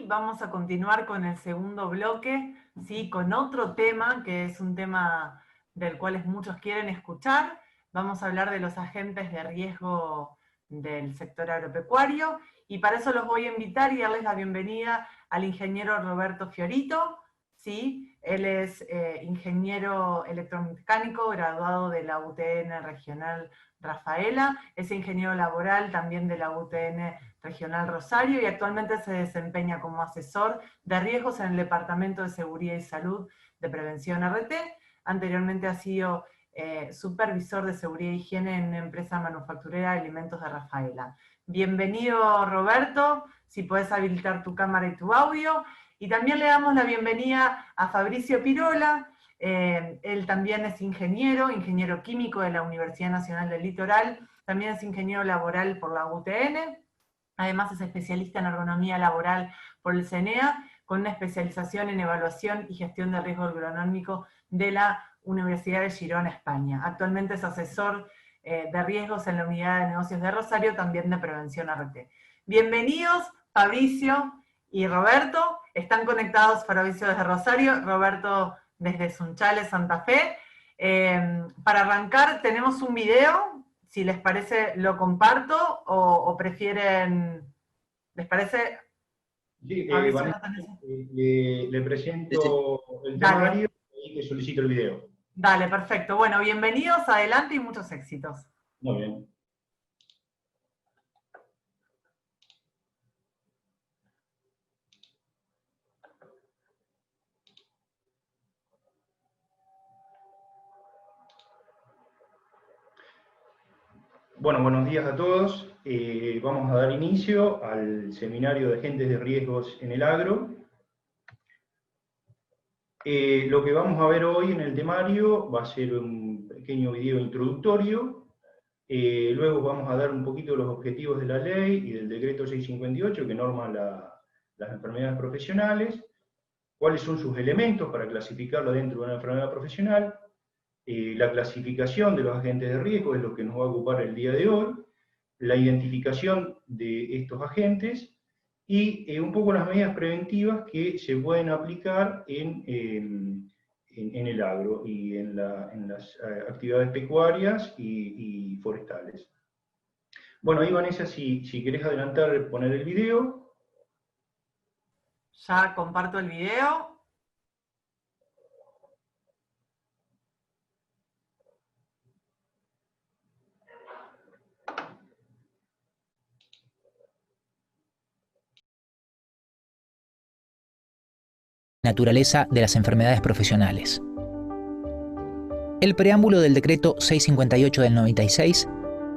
vamos a continuar con el segundo bloque, ¿sí? Con otro tema, que es un tema del cual muchos quieren escuchar. Vamos a hablar de los agentes de riesgo del sector agropecuario, y para eso los voy a invitar y darles la bienvenida al ingeniero Roberto Fiorito, ¿sí? Él es ingeniero electromecánico, graduado de la UTN Regional Rafaela, es ingeniero laboral también de la UTN Regional Rosario, y actualmente se desempeña como asesor de riesgos en el Departamento de Seguridad y Salud de Prevención RT. Anteriormente ha sido supervisor de seguridad e higiene en una empresa manufacturera de alimentos de Rafaela. Bienvenido, Roberto, si podés habilitar tu cámara y tu audio. Y también le damos la bienvenida a Fabricio Pirola. Él también es ingeniero químico de la Universidad Nacional del Litoral, también es ingeniero laboral por la UTN, además es especialista en ergonomía laboral por el CENEA, con una especialización en evaluación y gestión de riesgo agronómico de la Universidad de Girona, España. Actualmente es asesor de riesgos en la Unidad de Negocios de Rosario, también de Prevención RT. Bienvenidos, Fabricio y Roberto. Están conectados Fabricio desde Rosario, Roberto desde Sunchales, Santa Fe. Para arrancar tenemos un video, si les parece lo comparto, o prefieren, ¿les parece? Sí, Vanessa, le presento el temario y le solicito el video. Dale, perfecto. Bueno, bienvenidos, adelante y muchos éxitos. Muy bien. Bueno, buenos días a todos. Vamos a dar inicio al seminario de agentes de riesgos en el agro. Lo que vamos a ver hoy en el temario va a ser un pequeño video introductorio. Luego vamos a dar un poquito los objetivos de la ley y del decreto 658 que norma las enfermedades profesionales, cuáles son sus elementos para clasificarlo dentro de una enfermedad profesional. La clasificación de los agentes de riesgo es lo que nos va a ocupar el día de hoy, la identificación de estos agentes y un poco las medidas preventivas que se pueden aplicar en el agro y en las actividades pecuarias y forestales. Bueno, ahí Vanessa, si querés adelantar, poner el video. Ya comparto el video. Naturaleza de las enfermedades profesionales. El preámbulo del decreto 658 del 96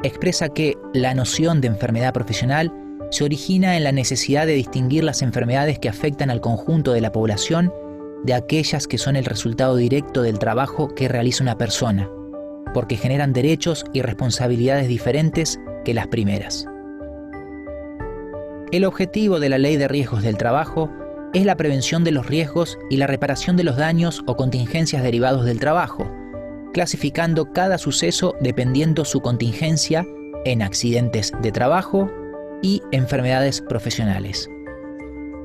expresa que la noción de enfermedad profesional se origina en la necesidad de distinguir las enfermedades que afectan al conjunto de la población de aquellas que son el resultado directo del trabajo que realiza una persona, porque generan derechos y responsabilidades diferentes que las primeras. El objetivo de la Ley de Riesgos del Trabajo es la prevención de los riesgos y la reparación de los daños o contingencias derivados del trabajo, clasificando cada suceso dependiendo su contingencia en accidentes de trabajo y enfermedades profesionales.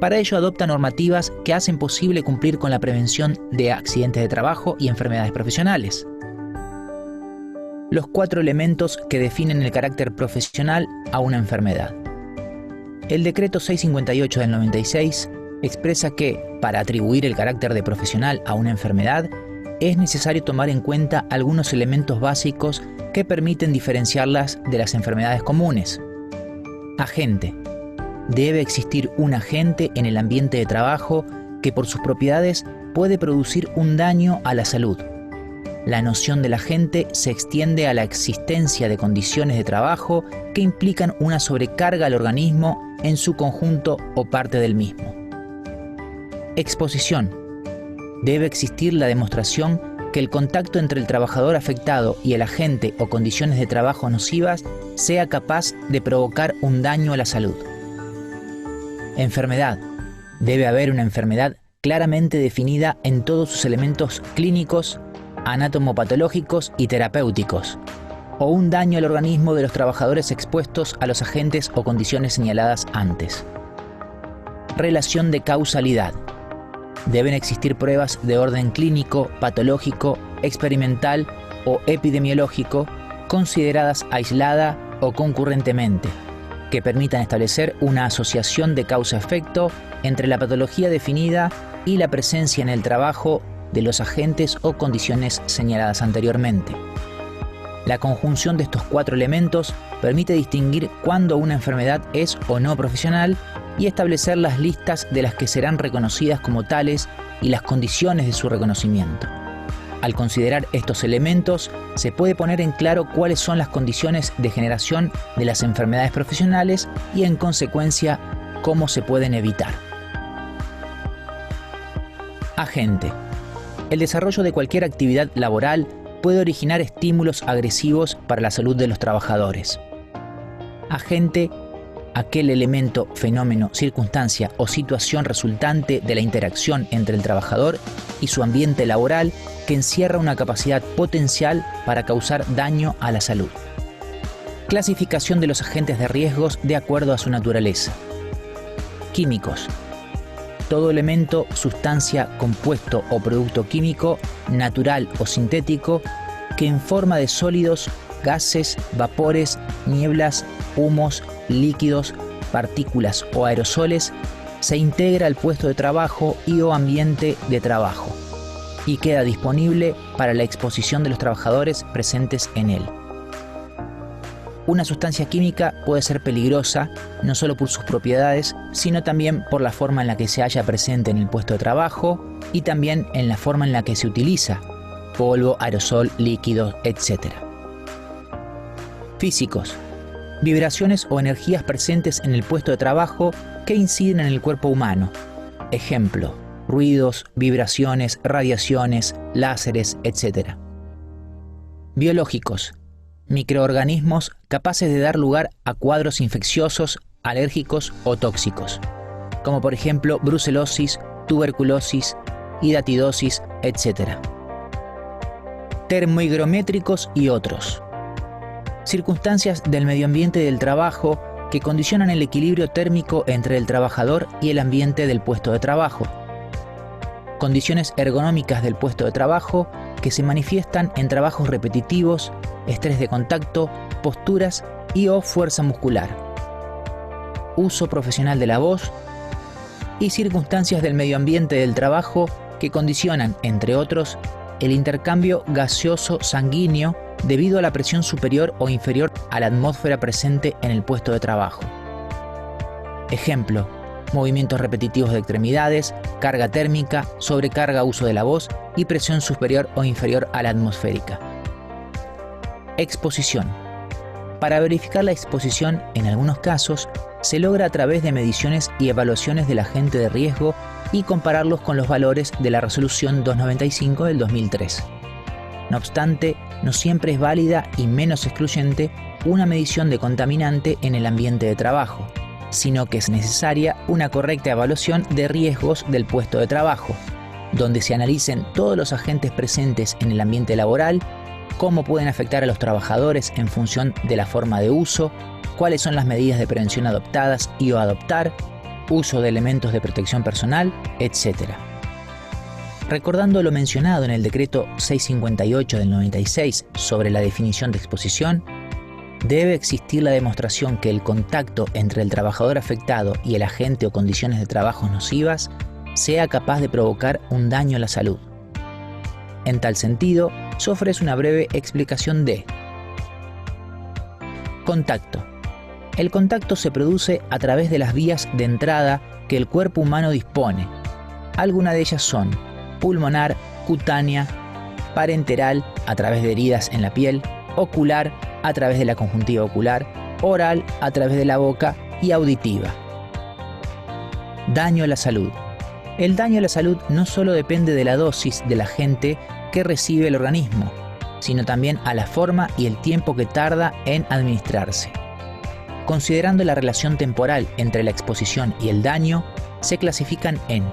Para ello adopta normativas que hacen posible cumplir con la prevención de accidentes de trabajo y enfermedades profesionales. Los 4 elementos que definen el carácter profesional a una enfermedad. El decreto 658 del 96 expresa que, para atribuir el carácter de profesional a una enfermedad, es necesario tomar en cuenta algunos elementos básicos que permiten diferenciarlas de las enfermedades comunes. Agente. Debe existir un agente en el ambiente de trabajo que por sus propiedades puede producir un daño a la salud. La noción del agente se extiende a la existencia de condiciones de trabajo que implican una sobrecarga al organismo en su conjunto o parte del mismo. Exposición. Debe existir la demostración que el contacto entre el trabajador afectado y el agente o condiciones de trabajo nocivas sea capaz de provocar un daño a la salud. Enfermedad. Debe haber una enfermedad claramente definida en todos sus elementos clínicos, anatomopatológicos y terapéuticos, o un daño al organismo de los trabajadores expuestos a los agentes o condiciones señaladas antes. Relación de causalidad. Deben existir pruebas de orden clínico, patológico, experimental o epidemiológico consideradas aislada o concurrentemente, que permitan establecer una asociación de causa-efecto entre la patología definida y la presencia en el trabajo de los agentes o condiciones señaladas anteriormente. La conjunción de estos 4 elementos permite distinguir cuándo una enfermedad es o no profesional y establecer las listas de las que serán reconocidas como tales y las condiciones de su reconocimiento. Al considerar estos elementos, se puede poner en claro cuáles son las condiciones de generación de las enfermedades profesionales y, en consecuencia, cómo se pueden evitar. Agente. El desarrollo de cualquier actividad laboral puede originar estímulos agresivos para la salud de los trabajadores. Agente, aquel elemento, fenómeno, circunstancia o situación resultante de la interacción entre el trabajador y su ambiente laboral que encierra una capacidad potencial para causar daño a la salud. Clasificación de los agentes de riesgos de acuerdo a su naturaleza. Químicos. Todo elemento, sustancia, compuesto o producto químico, natural o sintético, que en forma de sólidos, gases, vapores, nieblas, humos, líquidos, partículas o aerosoles, se integra al puesto de trabajo y o ambiente de trabajo y queda disponible para la exposición de los trabajadores presentes en él. Una sustancia química puede ser peligrosa no solo por sus propiedades, sino también por la forma en la que se halla presente en el puesto de trabajo y también en la forma en la que se utiliza, polvo, aerosol, líquido, etc. Físicos. Vibraciones o energías presentes en el puesto de trabajo que inciden en el cuerpo humano. Ejemplo, ruidos, vibraciones, radiaciones, láseres, etc. Biológicos. Microorganismos capaces de dar lugar a cuadros infecciosos, alérgicos o tóxicos, como por ejemplo brucelosis, tuberculosis, hidatidosis, etc. Termohigrométricos y otros. Circunstancias del medio ambiente del trabajo que condicionan el equilibrio térmico entre el trabajador y el ambiente del puesto de trabajo. Condiciones ergonómicas del puesto de trabajo que se manifiestan en trabajos repetitivos, estrés de contacto, posturas y o fuerza muscular. Uso profesional de la voz y circunstancias del medio ambiente del trabajo que condicionan, entre otros, el intercambio gaseoso sanguíneo debido a la presión superior o inferior a la atmósfera presente en el puesto de trabajo. Ejemplo, movimientos repetitivos de extremidades, carga térmica, sobrecarga uso de la voz y presión superior o inferior a la atmosférica. Exposición. Para verificar la exposición, en algunos casos, se logra a través de mediciones y evaluaciones del agente de riesgo y compararlos con los valores de la Resolución 295 del 2003. No obstante, no siempre es válida y menos excluyente una medición de contaminante en el ambiente de trabajo, sino que es necesaria una correcta evaluación de riesgos del puesto de trabajo, donde se analicen todos los agentes presentes en el ambiente laboral, cómo pueden afectar a los trabajadores en función de la forma de uso, cuáles son las medidas de prevención adoptadas y o adoptar, uso de elementos de protección personal, etc. Recordando lo mencionado en el decreto 658 del 96 sobre la definición de exposición, debe existir la demostración que el contacto entre el trabajador afectado y el agente o condiciones de trabajo nocivas sea capaz de provocar un daño a la salud. En tal sentido, se ofrece una breve explicación de contacto. El contacto se produce a través de las vías de entrada que el cuerpo humano dispone. Algunas de ellas son pulmonar, cutánea, parenteral a través de heridas en la piel, ocular a través de la conjuntiva ocular, oral a través de la boca y auditiva. Daño a la salud. El daño a la salud no solo depende de la dosis del agente que recibe el organismo, sino también a la forma y el tiempo que tarda en administrarse. Considerando la relación temporal entre la exposición y el daño, se clasifican en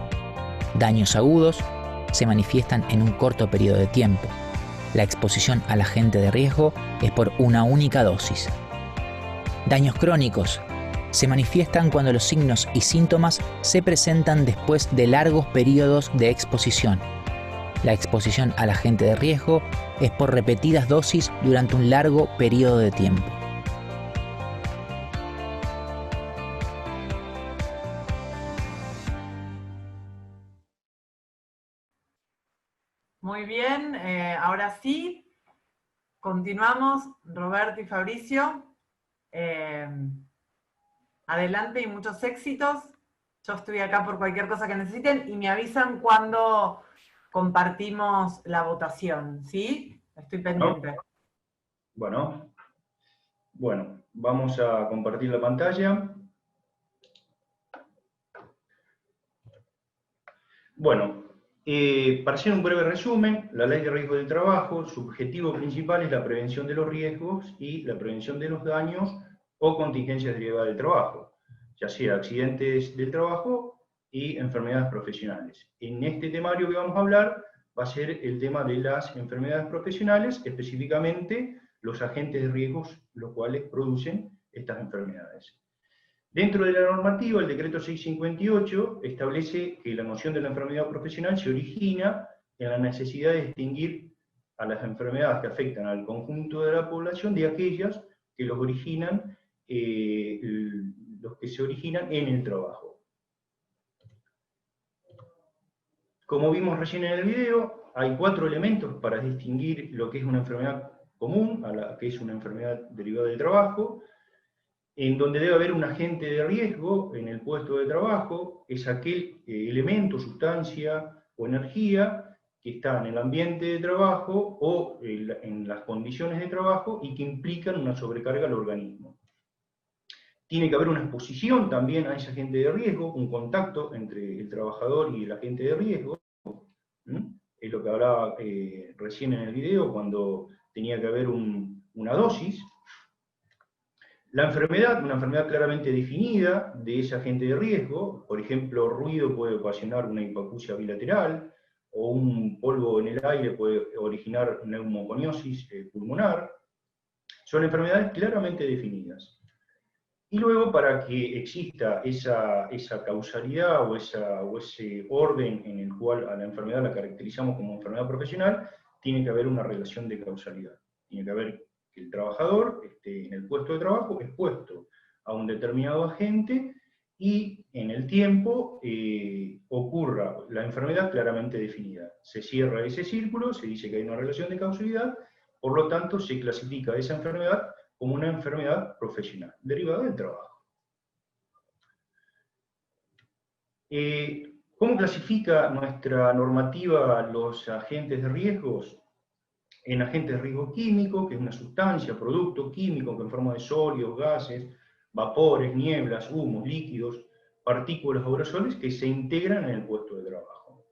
daños agudos, se manifiestan en un corto periodo de tiempo. La exposición al agente de riesgo es por una única dosis. Daños crónicos. se manifiestan cuando los signos y síntomas se presentan después de largos periodos de exposición. La exposición al agente de riesgo es por repetidas dosis durante un largo periodo de tiempo. Muy bien, ahora sí, continuamos, Roberto y Fabricio. Adelante y muchos éxitos. Yo estoy acá por cualquier cosa que necesiten y me avisan cuando compartimos la votación, ¿sí? Estoy pendiente. Bueno, vamos a compartir la pantalla. Bueno, para hacer un breve resumen, la Ley de Riesgo del Trabajo, su objetivo principal es la prevención de los riesgos y la prevención de los daños o contingencias derivadas del trabajo, ya sea accidentes del trabajo y enfermedades profesionales. En este temario que vamos a hablar va a ser el tema de las enfermedades profesionales, específicamente los agentes de riesgos, los cuales producen estas enfermedades. Dentro de la normativa, el decreto 658 establece que la noción de la enfermedad profesional se origina en la necesidad de distinguir a las enfermedades que afectan al conjunto de la población de aquellas que los que se originan en el trabajo. Como vimos recién en el video, hay 4 elementos para distinguir lo que es una enfermedad común a la que es una enfermedad derivada del trabajo. En donde debe haber un agente de riesgo en el puesto de trabajo, es aquel elemento, sustancia o energía que está en el ambiente de trabajo o en las condiciones de trabajo y que implican una sobrecarga al organismo. Tiene que haber una exposición también a ese agente de riesgo, un contacto entre el trabajador y el agente de riesgo. Es lo que hablaba recién en el video, cuando tenía que haber una dosis. La enfermedad, una enfermedad claramente definida de ese agente de riesgo, por ejemplo, ruido puede ocasionar una hipoacusia bilateral, o un polvo en el aire puede originar neumoconiosis pulmonar. Son enfermedades claramente definidas. Y luego, para que exista esa causalidad o ese orden en el cual a la enfermedad la caracterizamos como enfermedad profesional, tiene que haber una relación de causalidad. Tiene que haber que el trabajador esté en el puesto de trabajo expuesto a un determinado agente y en el tiempo ocurra la enfermedad claramente definida. Se cierra ese círculo, se dice que hay una relación de causalidad, por lo tanto se clasifica esa enfermedad como una enfermedad profesional, derivada del trabajo. ¿Cómo clasifica nuestra normativa los agentes de riesgos? En agentes de riesgo químico, que es una sustancia, producto químico que en forma de sólidos, gases, vapores, nieblas, humos, líquidos, partículas o aerosoles que se integran en el puesto de trabajo.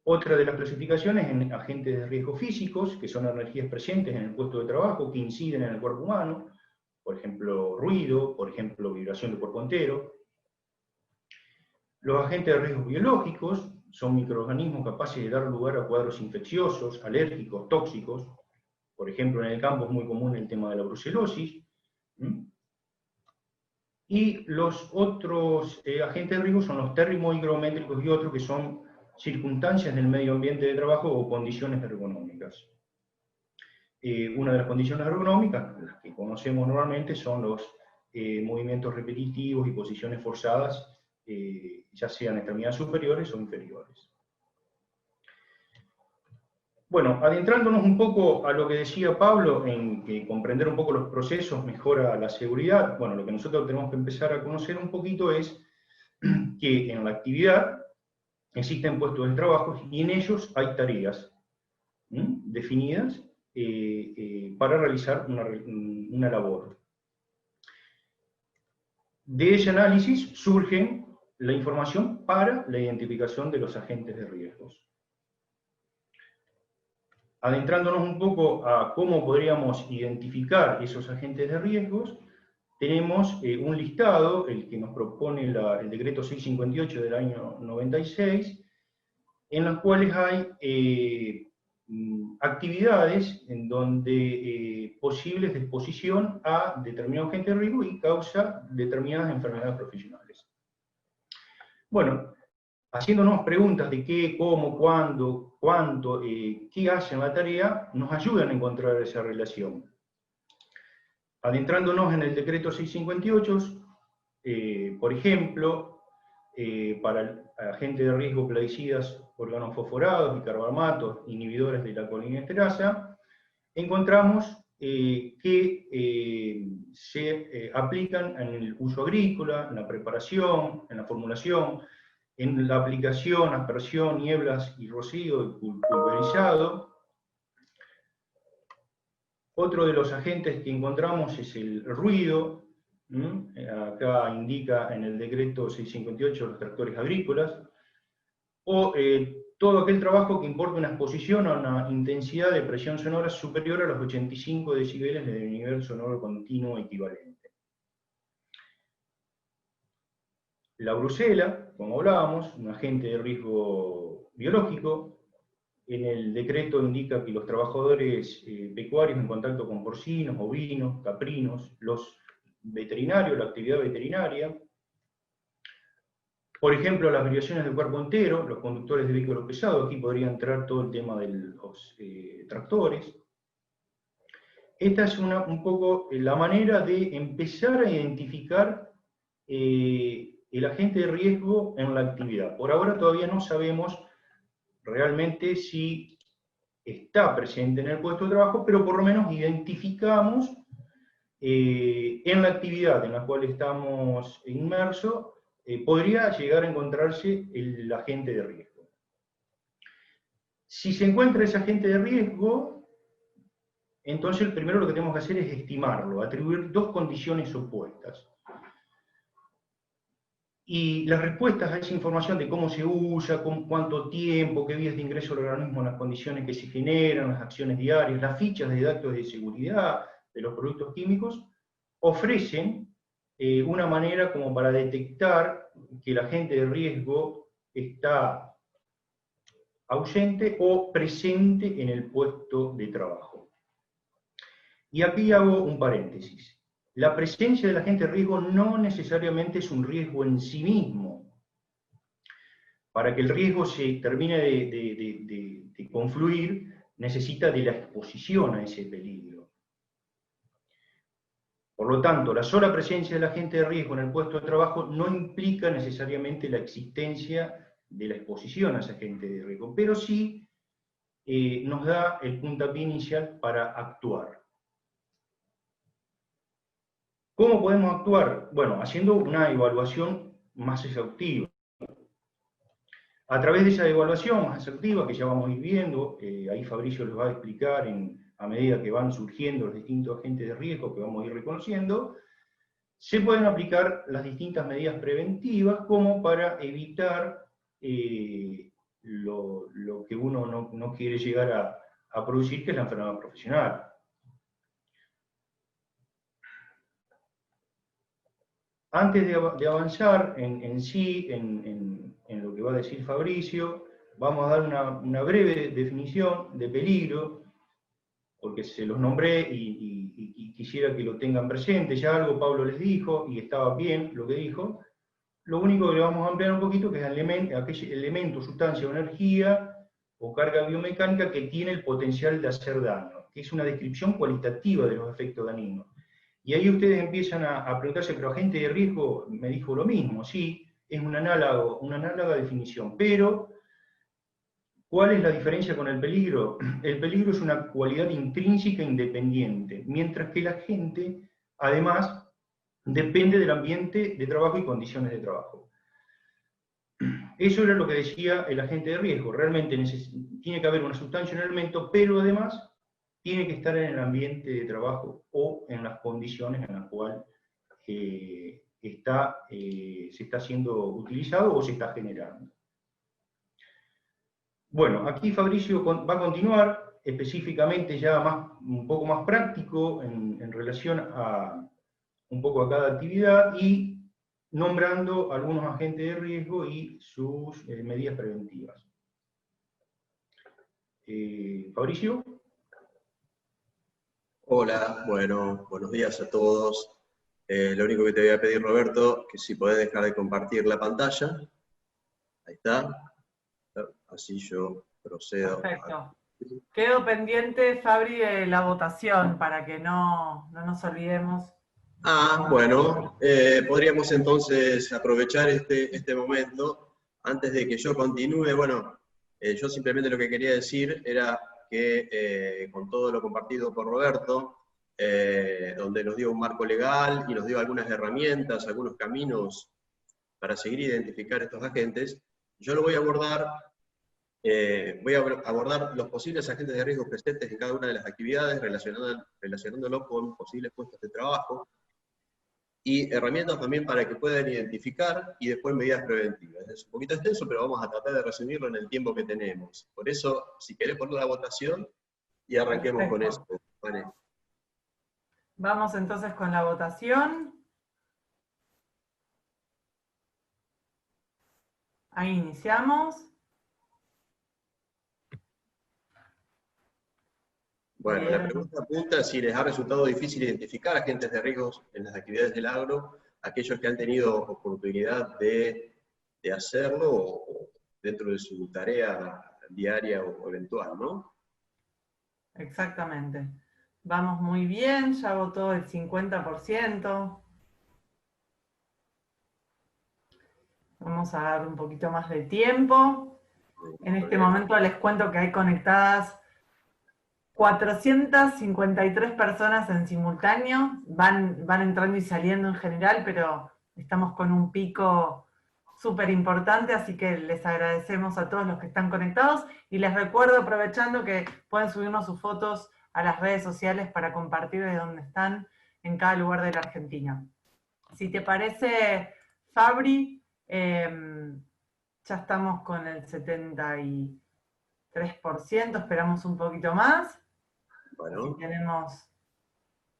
Otra de las clasificaciones en agentes de riesgo físicos, que son energías presentes en el puesto de trabajo que inciden en el cuerpo humano, por ejemplo ruido, por ejemplo vibración del cuerpo entero. Los agentes de riesgo biológicos son microorganismos capaces de dar lugar a cuadros infecciosos, alérgicos, tóxicos. Por ejemplo, en el campo es muy común el tema de la brucelosis. Y los otros agentes de riesgo son los termohigrométricos y otros que son circunstancias del medio ambiente de trabajo o condiciones ergonómicas. Una de las condiciones ergonómicas, las que conocemos normalmente, son los movimientos repetitivos y posiciones forzadas, ya sean extremidades superiores o inferiores. Bueno, adentrándonos un poco a lo que decía Pablo, en que comprender un poco los procesos mejora la seguridad, bueno, lo que nosotros tenemos que empezar a conocer un poquito es que en la actividad existen puestos de trabajo y en ellos hay tareas definidas para realizar una labor. De ese análisis surgen la información para la identificación de los agentes de riesgos. Adentrándonos un poco a cómo podríamos identificar esos agentes de riesgos, tenemos un listado, el que nos propone el decreto 658 del año 96, en los cuales hay actividades en donde posibles de exposición a determinado agente de riesgo y causa determinadas enfermedades profesionales. Bueno, haciéndonos preguntas de qué, cómo, cuándo, cuánto, qué hacen la tarea, nos ayudan a encontrar esa relación. Adentrándonos en el decreto 658, por ejemplo, para agentes de riesgo plaguicidas, organofosforados, bicarbamatos, inhibidores de la colinesterasa, encontramos que se aplican en el uso agrícola, en la preparación, en la formulación, en la aplicación, aspersión, nieblas y rocío pulverizado. Otro de los agentes que encontramos es el ruido. Acá indica en el decreto 658 los tractores agrícolas, o todo aquel trabajo que importe una exposición a una intensidad de presión sonora superior a los 85 decibeles de nivel sonoro continuo equivalente. La brucela, como hablábamos, un agente de riesgo biológico. En el decreto indica que los trabajadores pecuarios en contacto con porcinos, ovinos, caprinos, los veterinarios, la actividad veterinaria, por ejemplo, las variaciones del cuerpo entero, los conductores de vehículos pesados, aquí podría entrar todo el tema de los tractores. Esta es un poco la manera de empezar a identificar el agente de riesgo en la actividad. Por ahora todavía no sabemos realmente si está presente en el puesto de trabajo, pero por lo menos identificamos en la actividad en la cual estamos inmersos, podría llegar a encontrarse el agente de riesgo. Si se encuentra ese agente de riesgo, entonces primero lo que tenemos que hacer es estimarlo, atribuir dos condiciones opuestas. Y las respuestas a esa información de cómo se usa, con cuánto tiempo, qué vías de ingreso al organismo, las condiciones que se generan, las acciones diarias, las fichas de datos de seguridad de los productos químicos, ofrecen una manera como para detectar que el agente de riesgo está ausente o presente en el puesto de trabajo. Y aquí hago un paréntesis. La presencia del agente de riesgo no necesariamente es un riesgo en sí mismo. Para que el riesgo se termine de confluir, necesita de la exposición a ese peligro. Por lo tanto, la sola presencia del agente de riesgo en el puesto de trabajo no implica necesariamente la existencia de la exposición a ese agente de riesgo, pero sí nos da el puntapié inicial para actuar. ¿Cómo podemos actuar? Bueno, haciendo una evaluación más exhaustiva. A través de esa evaluación más exhaustiva, que ya vamos a ir viendo, ahí Fabricio les va a explicar a medida que van surgiendo los distintos agentes de riesgo que vamos a ir reconociendo, se pueden aplicar las distintas medidas preventivas como para evitar lo que uno no quiere llegar a producir, que es la enfermedad profesional. Antes de avanzar en sí, en lo que va a decir Fabricio, vamos a dar una breve definición de peligro, porque se los nombré y quisiera que lo tengan presente. Ya algo Pablo les dijo, y estaba bien lo que dijo. Lo único que le vamos a ampliar un poquito, que es aquel elemento, sustancia o energía, o carga biomecánica que tiene el potencial de hacer daño, que es una descripción cualitativa de los efectos dañinos. Y ahí ustedes empiezan a preguntarse, pero agente de riesgo me dijo lo mismo. Sí, es una análoga definición, pero ¿cuál es la diferencia con el peligro? El peligro es una cualidad intrínseca e independiente, mientras que el agente, además, depende del ambiente de trabajo y condiciones de trabajo. Eso era lo que decía el agente de riesgo. Realmente tiene que haber una sustancia, un elemento, pero además tiene que estar en el ambiente de trabajo o en las condiciones en las cuales se está siendo utilizado o se está generando. Bueno, aquí Fabricio va a continuar específicamente ya un poco más práctico en relación a un poco a cada actividad y nombrando algunos agentes de riesgo y sus medidas preventivas. Fabricio. Hola, bueno, buenos días a todos. Lo único que te voy a pedir, Roberto, que si podés dejar de compartir la pantalla. Ahí está. Así yo procedo. Perfecto. Quedo pendiente, Fabri, de la votación para que no nos olvidemos. Bueno, podríamos entonces aprovechar este momento, antes de que yo continúe. Bueno, yo simplemente lo que quería decir era que con todo lo compartido por Roberto, donde nos dio un marco legal y nos dio algunas herramientas, algunos caminos para seguir identificar estos agentes, yo lo voy a abordar. Voy a abordar los posibles agentes de riesgo presentes en cada una de las actividades, relacionándolo con posibles puestos de trabajo, y herramientas también para que puedan identificar y después medidas preventivas. Es un poquito extenso, pero vamos a tratar de resumirlo en el tiempo que tenemos. Por eso, si querés poner la votación, y arranquemos con eso. Vale. Vamos entonces con la votación. Ahí iniciamos. Bueno, Bien. la pregunta apunta si les ha resultado difícil identificar agentes de riesgos en las actividades del agro, aquellos que han tenido oportunidad de hacerlo o dentro de su tarea diaria o eventual, ¿no? Exactamente. Vamos muy bien, ya votó el 50%. Vamos a dar un poquito más de tiempo. En este momento les cuento que hay conectadas 453 personas en simultáneo. Van entrando y saliendo en general, pero estamos con un pico súper importante, así que les agradecemos a todos los que están conectados y les recuerdo, aprovechando, que pueden subirnos sus fotos a las redes sociales para compartir de dónde están en cada lugar de la Argentina. Si te parece, Fabri, ya estamos con el 73%, esperamos un poquito más. Bueno. Así tenemos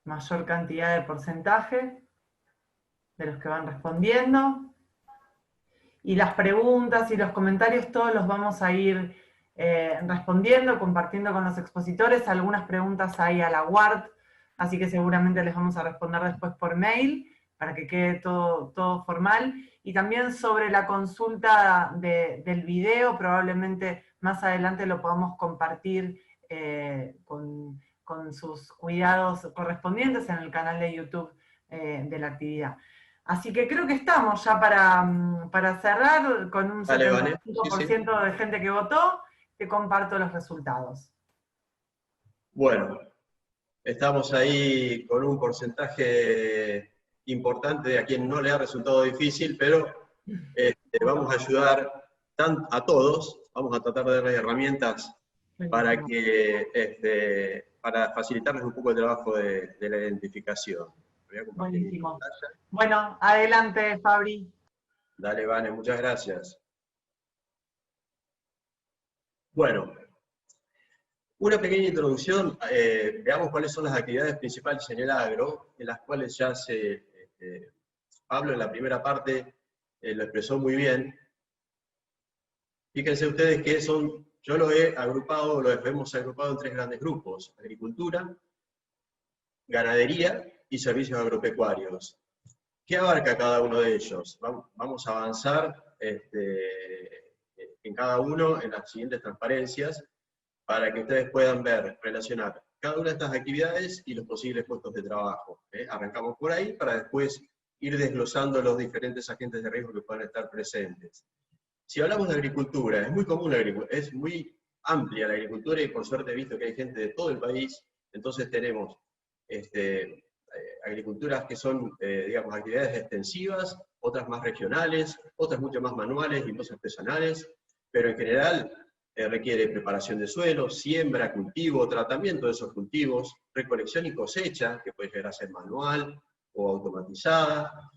mayor cantidad de porcentaje de los que van respondiendo. Y las preguntas y los comentarios todos los vamos a ir respondiendo, compartiendo con los expositores. Algunas preguntas hay a la UART, así que seguramente les vamos a responder después por mail, para que quede todo formal. Y también sobre la consulta del video, probablemente más adelante lo podamos compartir con sus cuidados correspondientes en el canal de YouTube de la actividad. Así que creo que estamos ya para cerrar con un 75% de gente que votó. Te comparto los resultados. Bueno, estamos ahí con un porcentaje importante de a quien no le ha resultado difícil, pero vamos a ayudar a todos, vamos a tratar de darles herramientas para facilitarles un poco el trabajo de la identificación. Buenísimo. Bueno, adelante, Fabri. Dale, Vane, muchas gracias. Bueno, una pequeña introducción, veamos cuáles son las actividades principales en el agro, en las cuales ya Pablo en la primera parte lo expresó muy bien. Fíjense ustedes que yo lo hemos agrupado en 3 grandes grupos: agricultura, ganadería y servicios agropecuarios. ¿Qué abarca cada uno de ellos? Vamos a avanzar en cada uno en las siguientes transparencias para que ustedes puedan relacionar cada una de estas actividades y los posibles puestos de trabajo. Arrancamos por ahí para después ir desglosando los diferentes agentes de riesgo que puedan estar presentes. Si hablamos de agricultura, es muy común es muy amplia la agricultura y por suerte he visto que hay gente de todo el país, entonces tenemos agriculturas que son, digamos, actividades extensivas, otras más regionales, otras mucho más manuales y más artesanales, pero en general requiere preparación de suelo, siembra, cultivo, tratamiento de esos cultivos, recolección y cosecha, que puede llegar a ser manual o automatizada,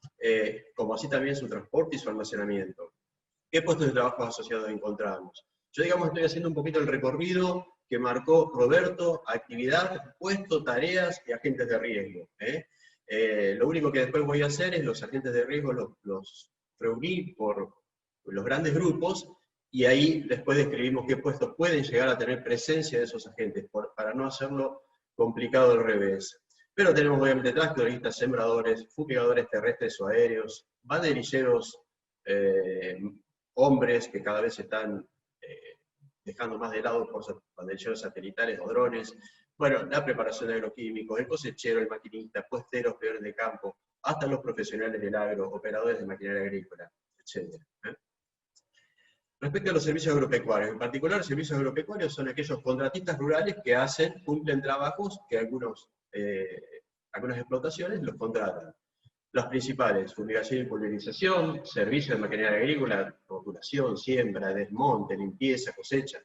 como así también su transporte y su almacenamiento. ¿Qué puestos de trabajo asociados encontramos? Yo, digamos, estoy haciendo un poquito el recorrido que marcó Roberto: actividad, puesto, tareas y agentes de riesgo. Lo único que después voy a hacer es los agentes de riesgo, los reuní por los grandes grupos, y ahí después describimos qué puestos pueden llegar a tener presencia de esos agentes, para no hacerlo complicado al revés. Pero tenemos obviamente tractoristas, sembradores, fumigadores terrestres o aéreos, banderilleros, hombres que cada vez están dejando más de lado por banderilleros satelitales o drones. Bueno, la preparación de agroquímicos, el cosechero, el maquinista, puesteros, peones de campo, hasta los profesionales del agro, operadores de maquinaria agrícola, etc. Respecto a los servicios agropecuarios, en particular los servicios agropecuarios son aquellos contratistas rurales que cumplen trabajos que algunas explotaciones los contratan. Los principales: fumigación y pulverización, servicios de maquinaria agrícola, rotulación, siembra, desmonte, limpieza, cosecha.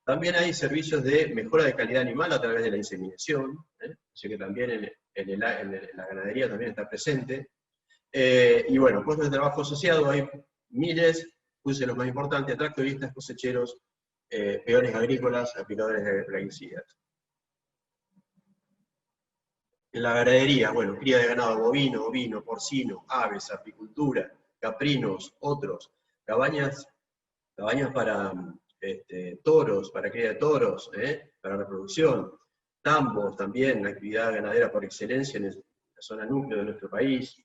También hay servicios de mejora de calidad animal a través de la inseminación, así que también en la ganadería también está presente. Y bueno, puestos de trabajo asociados hay miles, puse los más importantes: tractoristas, cosecheros, peones agrícolas, aplicadores de plaguicidas. En la ganadería, bueno, cría de ganado bovino, ovino, porcino, aves, apicultura, caprinos, otros, cabañas para toros, para cría de toros, para reproducción, tambos también, la actividad ganadera por excelencia en la zona núcleo de nuestro país,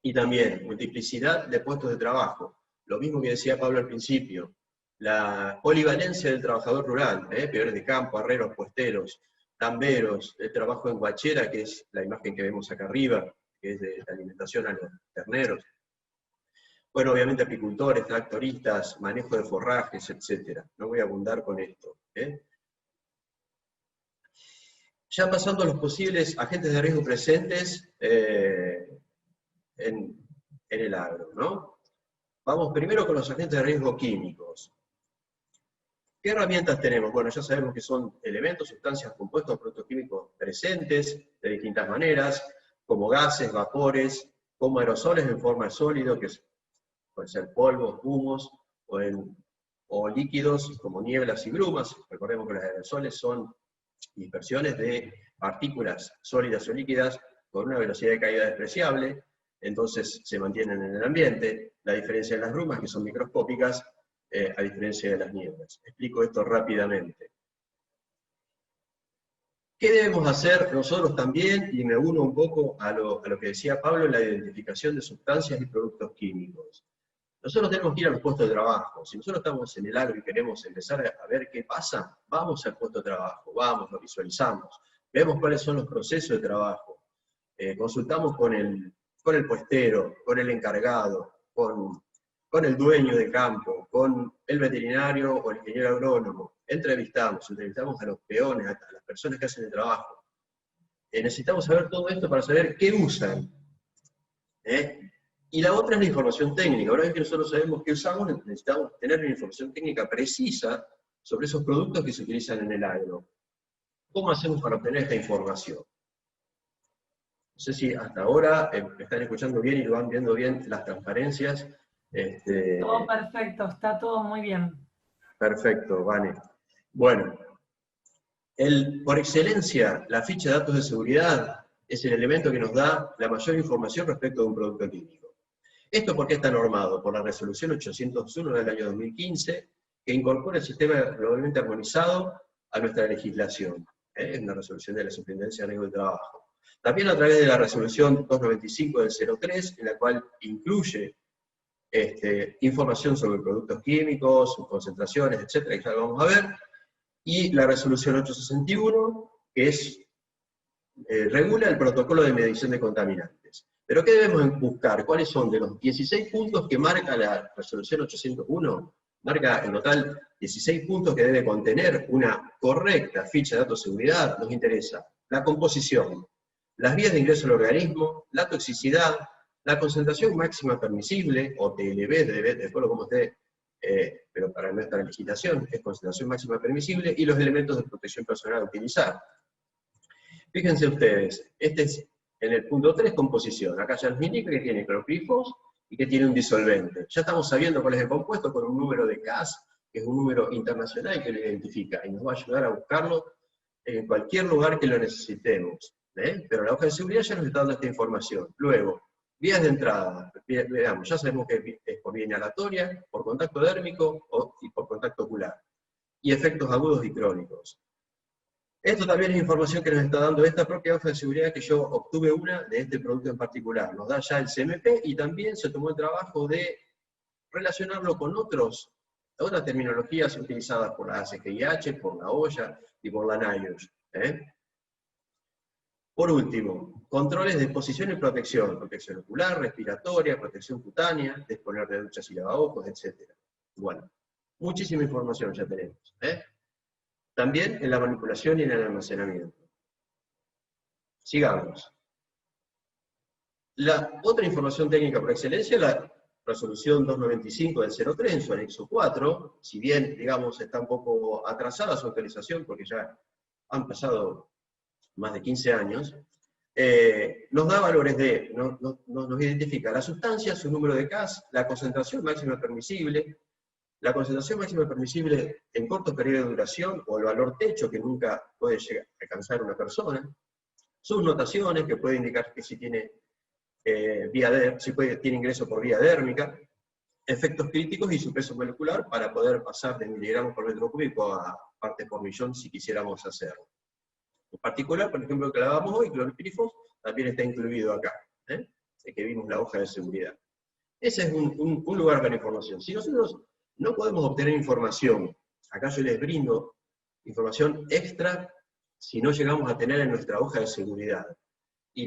y también multiplicidad de puestos de trabajo. Lo mismo que decía Pablo al principio, la polivalencia del trabajador rural, peones de campo, arreros, puesteros, tamberos, el trabajo en guachera, que es la imagen que vemos acá arriba, que es de la alimentación a los terneros. Bueno, obviamente apicultores, tractoristas, manejo de forrajes, etc. No voy a abundar con esto. Ya pasando a los posibles agentes de riesgo presentes en el agro, ¿no? Vamos primero con los agentes de riesgo químicos. ¿Qué herramientas tenemos? Bueno, ya sabemos que son elementos, sustancias, compuestos, productos químicos presentes de distintas maneras, como gases, vapores, como aerosoles en forma de sólido, que pueden ser polvos, humos, o líquidos como nieblas y brumas. Recordemos que los aerosoles son dispersiones de partículas sólidas o líquidas con una velocidad de caída despreciable, entonces se mantienen en el ambiente. La diferencia de las brumas, que son microscópicas, a diferencia de las nieblas. Explico esto rápidamente. ¿Qué debemos hacer nosotros también? Y me uno un poco a lo que decía Pablo en la identificación de sustancias y productos químicos. Nosotros tenemos que ir a los puestos de trabajo. Si nosotros estamos en el agro y queremos empezar a ver qué pasa, vamos al puesto de trabajo, vamos, lo visualizamos, vemos cuáles son los procesos de trabajo, consultamos con el puestero, con el encargado, con el dueño de campo, con el veterinario o el ingeniero agrónomo, entrevistamos a los peones, a las personas que hacen el trabajo. Necesitamos saber todo esto para saber qué usan. Y la otra es la información técnica. Ahora que nosotros sabemos qué usamos, necesitamos tener una información técnica precisa sobre esos productos que se utilizan en el agro. ¿Cómo hacemos para obtener esta información? No sé si hasta ahora me están escuchando bien y lo van viendo bien las transparencias. Todo perfecto, está todo muy bien. Perfecto, Vane. Bueno, por excelencia, la ficha de datos de seguridad es el elemento que nos da la mayor información respecto de un producto químico. ¿Esto por qué está normado? Por la resolución 801 del año 2015, que incorpora el sistema globalmente armonizado a nuestra legislación. Es una resolución de la Superintendencia de Riesgo de Trabajo. También a través de la resolución 295 del 03, en la cual incluye información sobre productos químicos, sus concentraciones, etcétera, que ya lo vamos a ver, y la resolución 861, que regula el protocolo de medición de contaminantes. Pero ¿qué debemos buscar? ¿Cuáles son? De los 16 puntos que marca la resolución 801, marca en total 16 puntos que debe contener una correcta ficha de datos de seguridad. Nos interesa la composición, las vías de ingreso al organismo, la toxicidad, la concentración máxima permisible, o TLB, de acuerdo como esté, pero para nuestra legislación es concentración máxima permisible, y los elementos de protección personal a utilizar. Fíjense ustedes, este es en el punto 3, composición. Acá ya nos indica que tiene clorofilfos y que tiene un disolvente. Ya estamos sabiendo cuál es el compuesto con un número de CAS, que es un número internacional que lo identifica, y nos va a ayudar a buscarlo en cualquier lugar que lo necesitemos. Pero la hoja de seguridad ya nos está dando esta información. Luego, Vías de entrada, veamos, ya sabemos que es por vía inhalatoria, por contacto dérmico y por contacto ocular. Y efectos agudos y crónicos. Esto también es información que nos está dando esta propia hoja de seguridad, que yo obtuve una de este producto en particular. Nos da ya el CMP y también se tomó el trabajo de relacionarlo con otras terminologías utilizadas por la ACGIH, por la OSHA y por la NIOSH. Por último, controles de posición y protección ocular, respiratoria, protección cutánea, disponer de duchas y lavabocos, etc. Bueno, muchísima información ya tenemos. También en la manipulación y en el almacenamiento. Sigamos. La otra información técnica por excelencia, la resolución 295 del 03 en su anexo 4, si bien, digamos, está un poco atrasada su actualización, porque ya han pasado más de 15 años, nos da valores de, nos identifica la sustancia, su número de CAS, la concentración máxima permisible, la concentración máxima permisible en corto periodo de duración, o el valor techo que nunca puede llegar a alcanzar una persona, sus notaciones, que puede indicar que si tiene, tiene ingreso por vía dérmica, efectos críticos y su peso molecular para poder pasar de miligramos por metro cúbico a partes por millón si quisiéramos hacerlo. En particular, por ejemplo, que hablábamos hoy, clorpirifos, también está incluido acá, de que vimos la hoja de seguridad. Ese es un lugar para información. Si nosotros no podemos obtener información, acá yo les brindo información extra si no llegamos a tener en nuestra hoja de seguridad. Y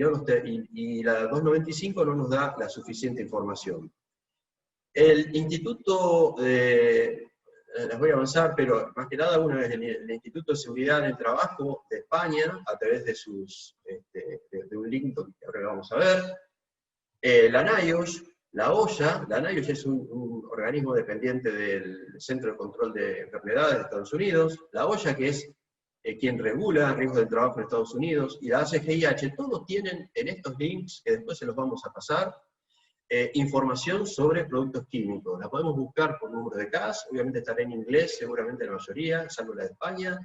la 295 no nos da la suficiente información. El Instituto, las voy a avanzar, pero más que nada una vez el Instituto de Seguridad en el Trabajo de España, a través de de un link que ahora vamos a ver, la NIOSH, la OSHA, la NIOSH es un organismo dependiente del Centro de Control de Enfermedades de Estados Unidos, la OSHA, que es quien regula riesgos del trabajo en Estados Unidos, y la ACGIH, todos tienen en estos links, que después se los vamos a pasar, información sobre productos químicos. La podemos buscar por número de CAS, obviamente estará en inglés, seguramente la mayoría, salvo la de España,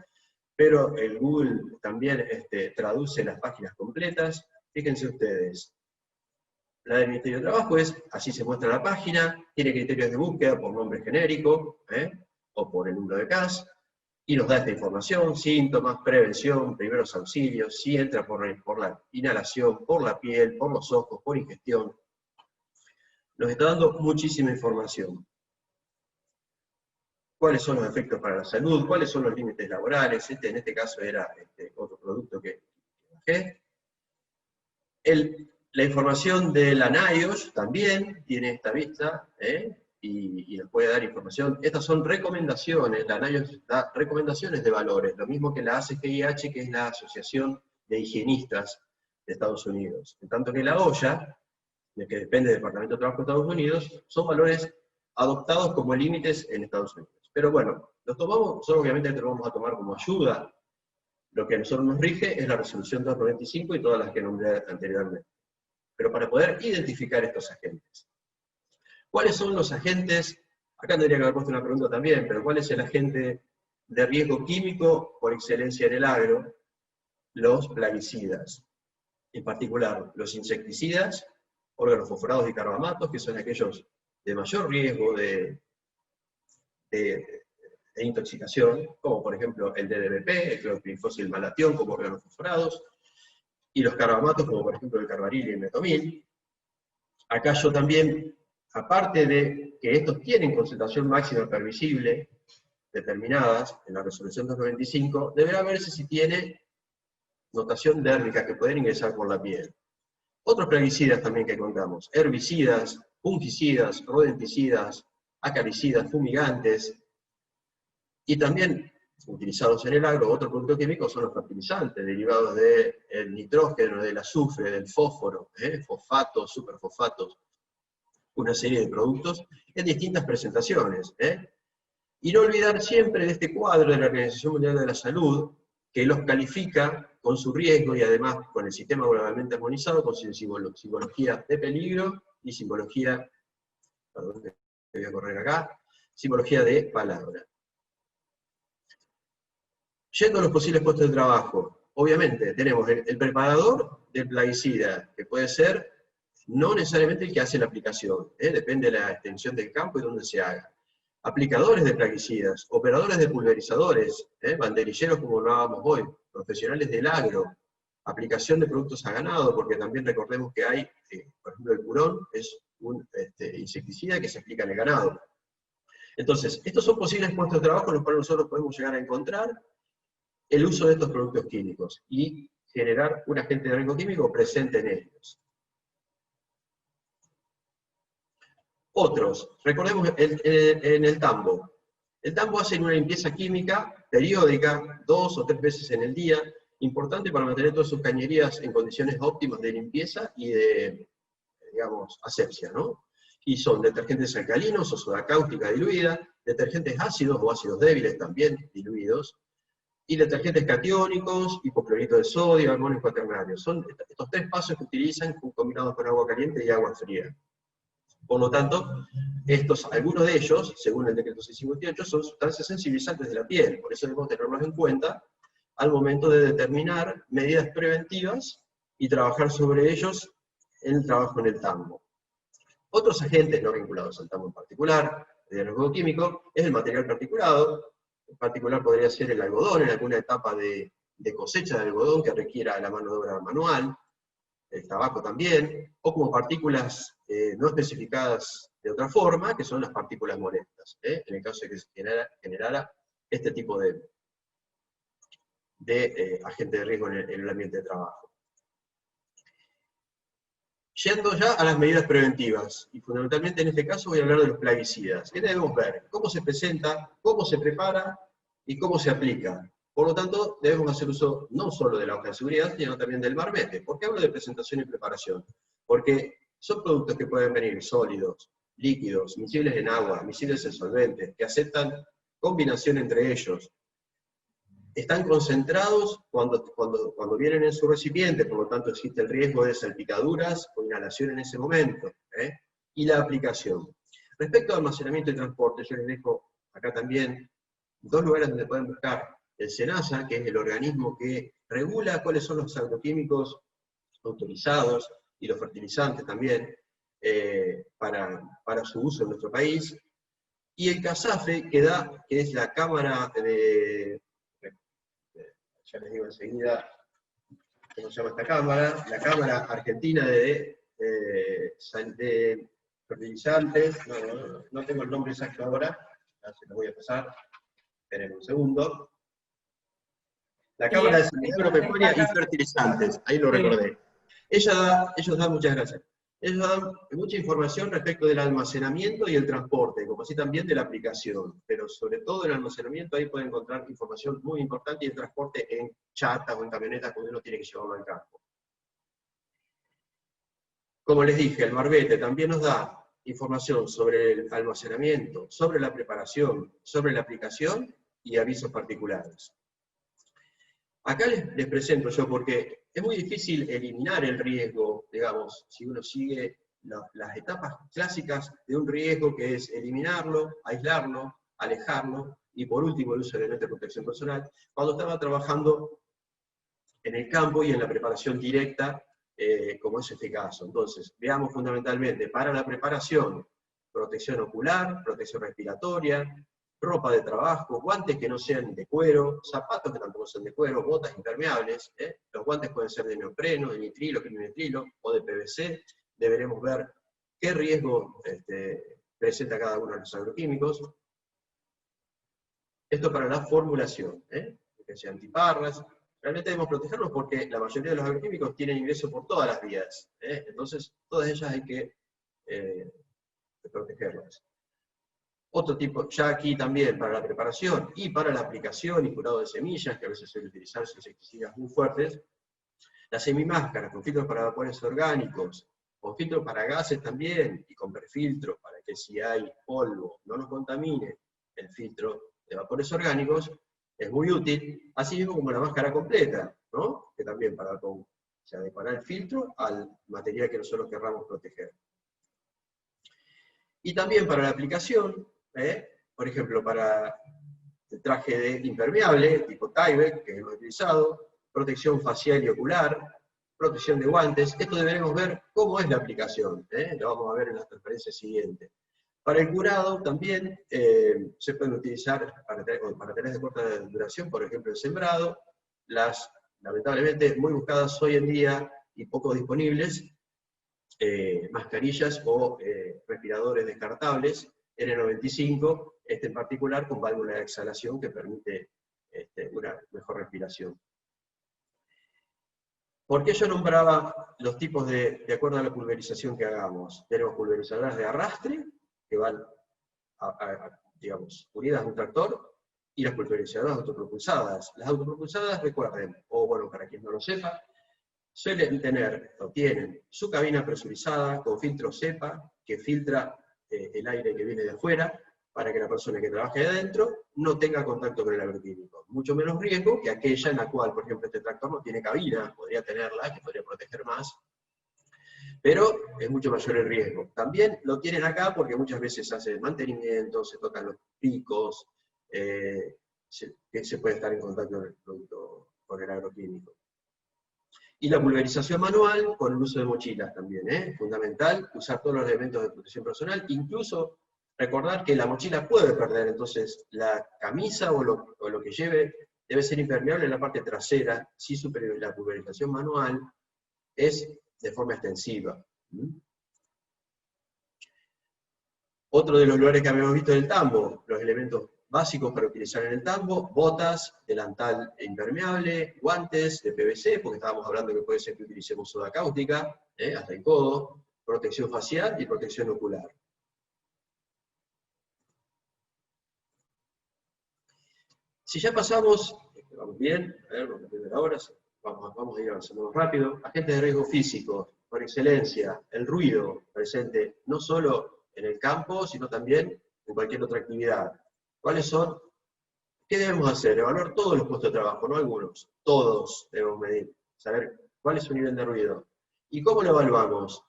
pero el Google también traduce las páginas completas. Fíjense ustedes, la del Ministerio de Trabajo es, así se muestra la página, tiene criterios de búsqueda por nombre genérico, o por el número de CAS, y nos da esta información, síntomas, prevención, primeros auxilios, si entra por la inhalación, por la piel, por los ojos, por ingestión. Nos está dando muchísima información. ¿Cuáles son los efectos para la salud? ¿Cuáles son los límites laborales? En este caso era otro producto que bajé. La información de la NIOSH también tiene esta vista, y nos puede dar información. Estas son recomendaciones, la NIOSH da recomendaciones de valores, lo mismo que la ACGIH, que es la Asociación de Higienistas de Estados Unidos. En tanto que la OSHA, que depende del Departamento de Trabajo de Estados Unidos, son valores adoptados como límites en Estados Unidos. Pero bueno, los tomamos, nosotros obviamente lo vamos a tomar como ayuda. Lo que a nosotros nos rige es la resolución 295 y todas las que nombré anteriormente. Pero para poder identificar estos agentes. ¿Cuáles son los agentes? Acá tendría que haber puesto una pregunta también, pero ¿cuál es el agente de riesgo químico por excelencia en el agro? Los plaguicidas. En particular, los insecticidas, organofosforados y carbamatos, que son aquellos de mayor riesgo de intoxicación, como por ejemplo el DDBP, el clorpirifos y el malatión como organofosforados, y los carbamatos como por ejemplo el carbaril y el metomil. Acá yo también, aparte de que estos tienen concentración máxima permisible, determinadas en la resolución 295, deberá verse si tiene notación dérmica que pueden ingresar por la piel. Otros plaguicidas también que contamos, herbicidas, fungicidas, rodenticidas, acaricidas, fumigantes, y también utilizados en el agro, otro producto químico son los fertilizantes, derivados del nitrógeno, del azufre, del fósforo, fosfatos, superfosfatos, una serie de productos en distintas presentaciones. Y no olvidar siempre de este cuadro de la Organización Mundial de la Salud, que los califica con su riesgo y además con el sistema globalmente armonizado, con su simbología de peligro y simbología, perdón, voy a correr acá, simbología de palabra. Yendo a los posibles puestos de trabajo, obviamente tenemos el preparador del plaguicida, que puede ser no necesariamente el que hace la aplicación, depende de la extensión del campo y dónde se haga. Aplicadores de plaguicidas, operadores de pulverizadores, banderilleros como hablábamos hoy, profesionales del agro, aplicación de productos a ganado, porque también recordemos que hay, por ejemplo, el purón es un insecticida que se aplica en el ganado. Entonces, estos son posibles puestos de trabajo en los cuales nosotros podemos llegar a encontrar el uso de estos productos químicos y generar un agente de riesgo químico presente en ellos. Otros, recordemos en el tambo. El tambo hace una limpieza química periódica, 2 o 3 veces en el día, importante para mantener todas sus cañerías en condiciones óptimas de limpieza y de, digamos, asepsia, ¿no? Y son detergentes alcalinos o soda cáustica diluida, detergentes ácidos o ácidos débiles también diluidos, y detergentes catiónicos, hipoclorito de sodio, armónicos cuaternarios. Son estos 3 pasos que utilizan combinados con agua caliente y agua fría. Por lo tanto, algunos de ellos, según el decreto 658, son sustancias sensibilizantes de la piel, por eso debemos tenerlos en cuenta al momento de determinar medidas preventivas y trabajar sobre ellos en el trabajo en el tambo. Otros agentes no vinculados al tambo en particular, de riesgo químico, es el material particulado. En particular podría ser el algodón, en alguna etapa de cosecha de algodón que requiera la mano de obra manual, el tabaco también, o como partículas no especificadas de otra forma, que son las partículas molestas, en el caso de que se generara este tipo de agente de riesgo en el ambiente de trabajo. Yendo ya a las medidas preventivas, y fundamentalmente en este caso voy a hablar de los plaguicidas. ¿Qué debemos ver? Cómo se presenta, cómo se prepara y cómo se aplica. Por lo tanto, debemos hacer uso no solo de la hoja de seguridad, sino también del barbete. ¿Por qué hablo de presentación y preparación? Porque son productos que pueden venir sólidos, líquidos, miscibles en agua, miscibles en solventes, que aceptan combinación entre ellos. Están concentrados cuando vienen en su recipiente, por lo tanto existe el riesgo de salpicaduras o inhalación en ese momento. Y la aplicación. Respecto a almacenamiento y transporte, yo les dejo acá también 2 lugares donde pueden buscar el SENASA, que es el organismo que regula cuáles son los agroquímicos autorizados, y los fertilizantes también, para su uso en nuestro país, y el CASAFE, que es la Cámara de... ya les digo enseguida cómo se llama esta cámara, la Cámara Argentina de Fertilizantes, no tengo el nombre exacto ahora, se lo voy a pasar, esperen un segundo. La Cámara de Sanidad Agropecuaria y Fertilizantes, ahí lo recordé. Ellos dan, muchas gracias, ellos dan mucha información respecto del almacenamiento y el transporte, como así también de la aplicación, pero sobre todo el almacenamiento ahí pueden encontrar información muy importante, y el transporte en chatas o en camionetas cuando uno tiene que llevarlo al campo. Como les dije, el barbete también nos da información sobre el almacenamiento, sobre la preparación, sobre la aplicación y avisos particulares. Acá les presento yo, porque es muy difícil eliminar el riesgo, digamos, si uno sigue las etapas clásicas de un riesgo, que es eliminarlo, aislarlo, alejarlo, y por último el uso de elementos de protección personal, cuando estaba trabajando en el campo y en la preparación directa, como es este caso. Entonces, veamos fundamentalmente para la preparación, protección ocular, protección respiratoria, ropa de trabajo, guantes que no sean de cuero, zapatos que tampoco sean de cuero, botas impermeables, los guantes pueden ser de neopreno, de nitrilo, quimionitrilo o de PVC. Deberemos ver qué riesgo presenta cada uno de los agroquímicos. Esto para la formulación, que sean antiparras. Realmente debemos protegerlos porque la mayoría de los agroquímicos tienen ingreso por todas las vías, entonces todas ellas hay que protegerlas. Otro tipo, ya aquí también para la preparación y para la aplicación y curado de semillas, que a veces suele utilizarse insecticidas muy fuertes, las semimáscaras con filtros para vapores orgánicos, con filtros para gases también, y con perfiltro para que si hay polvo no nos contamine el filtro de vapores orgánicos, es muy útil, así mismo como la máscara completa, ¿no? Que también se adecuará el filtro al material que nosotros querramos proteger. Y también para la aplicación, por ejemplo, para el traje impermeable, tipo Tyvek, que hemos utilizado, protección facial y ocular, protección de guantes. Esto deberemos ver cómo es la aplicación, lo vamos a ver en las transparencias siguientes. Para el curado también se pueden utilizar para tareas de corta duración, por ejemplo el sembrado, las lamentablemente muy buscadas hoy en día y poco disponibles, mascarillas o respiradores descartables, N95, este en particular con válvula de exhalación que permite una mejor respiración. ¿Por qué yo nombraba los tipos de acuerdo a la pulverización que hagamos? Tenemos pulverizadoras de arrastre, que van, digamos, unidas a un tractor, y las pulverizadoras autopropulsadas. Las autopropulsadas, recuerden, o bueno, para quien no lo sepa, suelen tener, o tienen, su cabina presurizada con filtro CEPA, que filtra el aire que viene de afuera, para que la persona que trabaje adentro no tenga contacto con el agroquímico. Mucho menos riesgo que aquella en la cual, por ejemplo, este tractor no tiene cabina, podría tenerla, que podría proteger más, pero es mucho mayor el riesgo. También lo tienen acá porque muchas veces se hace mantenimiento, se tocan los picos, se puede estar en contacto con el producto, con el agroquímico. Y la pulverización manual con el uso de mochilas también, fundamental, usar todos los elementos de protección personal, incluso recordar que la mochila puede perder, entonces la camisa o lo que lleve debe ser impermeable en la parte trasera, si la pulverización manual es de forma extensiva. Otro de los lugares que habíamos visto en el tambo, los elementos básicos para utilizar en el tambo: botas, delantal impermeable, guantes de PVC, porque estábamos hablando que puede ser que utilicemos soda cáustica, hasta el codo, protección facial y protección ocular. Si ya pasamos, vamos bien, a ver, vamos a ir avanzando más rápido. Agentes de riesgo físico, por excelencia, el ruido presente no solo en el campo, sino también en cualquier otra actividad. ¿Cuáles son? ¿Qué debemos hacer? Evaluar todos los puestos de trabajo, no algunos, todos debemos medir, saber cuál es su nivel de ruido. ¿Y cómo lo evaluamos?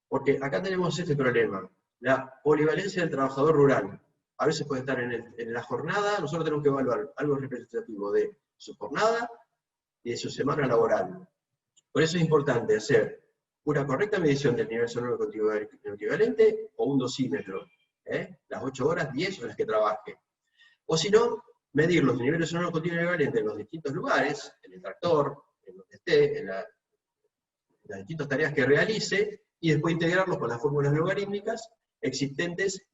Porque acá tenemos este problema, la polivalencia del trabajador rural. A veces puede estar en la jornada, nosotros tenemos que evaluar algo representativo de su jornada y de su semana laboral. Por eso es importante hacer una correcta medición del nivel sonoro continuo equivalente o un dosímetro, las 8 horas, 10 o las que trabaje. O si no, medir los niveles sonoros continuos equivalentes en los distintos lugares, en el tractor, en donde esté, en las distintas tareas que realice, y después integrarlos con las fórmulas logarítmicas existentes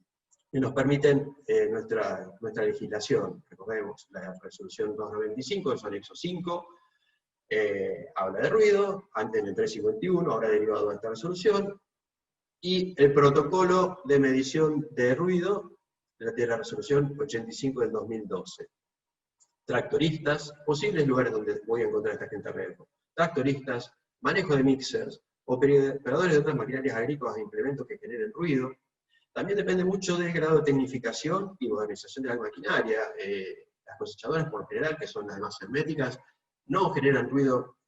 que nos permiten nuestra legislación. Recordemos la resolución 295, es anexo 5, habla de ruido, antes del 351, ahora derivado de esta resolución, y el protocolo de medición de ruido de la resolución 85 del 2012. Tractoristas, posibles lugares donde voy a encontrar esta gente de riesgo. Tractoristas, manejo de mixers, operadores de otras maquinarias agrícolas e implementos que generen ruido. También depende mucho del grado de tecnificación y modernización de la maquinaria. Las cosechadoras, por general, que son las más herméticas, no generan ruido,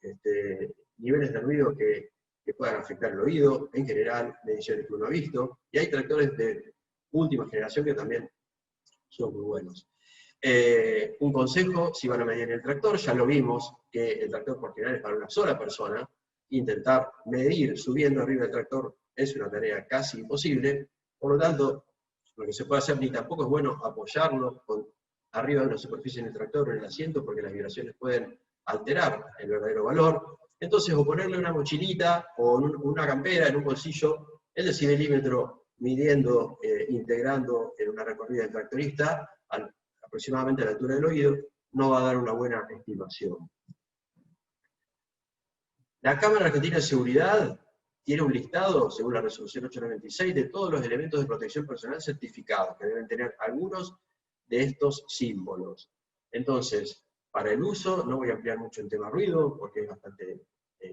niveles de ruido que puedan afectar el oído, en general, mediciones que uno ha visto, y hay tractores de última generación que también son muy buenos. Un consejo, si van a medir el tractor, ya lo vimos, que el tractor por general es para una sola persona, intentar medir subiendo arriba del tractor es una tarea casi imposible. Por lo tanto, lo que se puede hacer, ni tampoco es bueno apoyarlo arriba de una superficie en el tractor o en el asiento, porque las vibraciones pueden alterar el verdadero valor. Entonces, o ponerle una mochilita o una campera en un bolsillo, el decibelímetro midiendo, integrando en una recorrida del tractorista, aproximadamente a la altura del oído, no va a dar una buena estimación. La Cámara Argentina de Seguridad tiene un listado, según la resolución 896, de todos los elementos de protección personal certificados, que deben tener algunos de estos símbolos. Entonces, para el uso, no voy a ampliar mucho en tema ruido, porque es bastante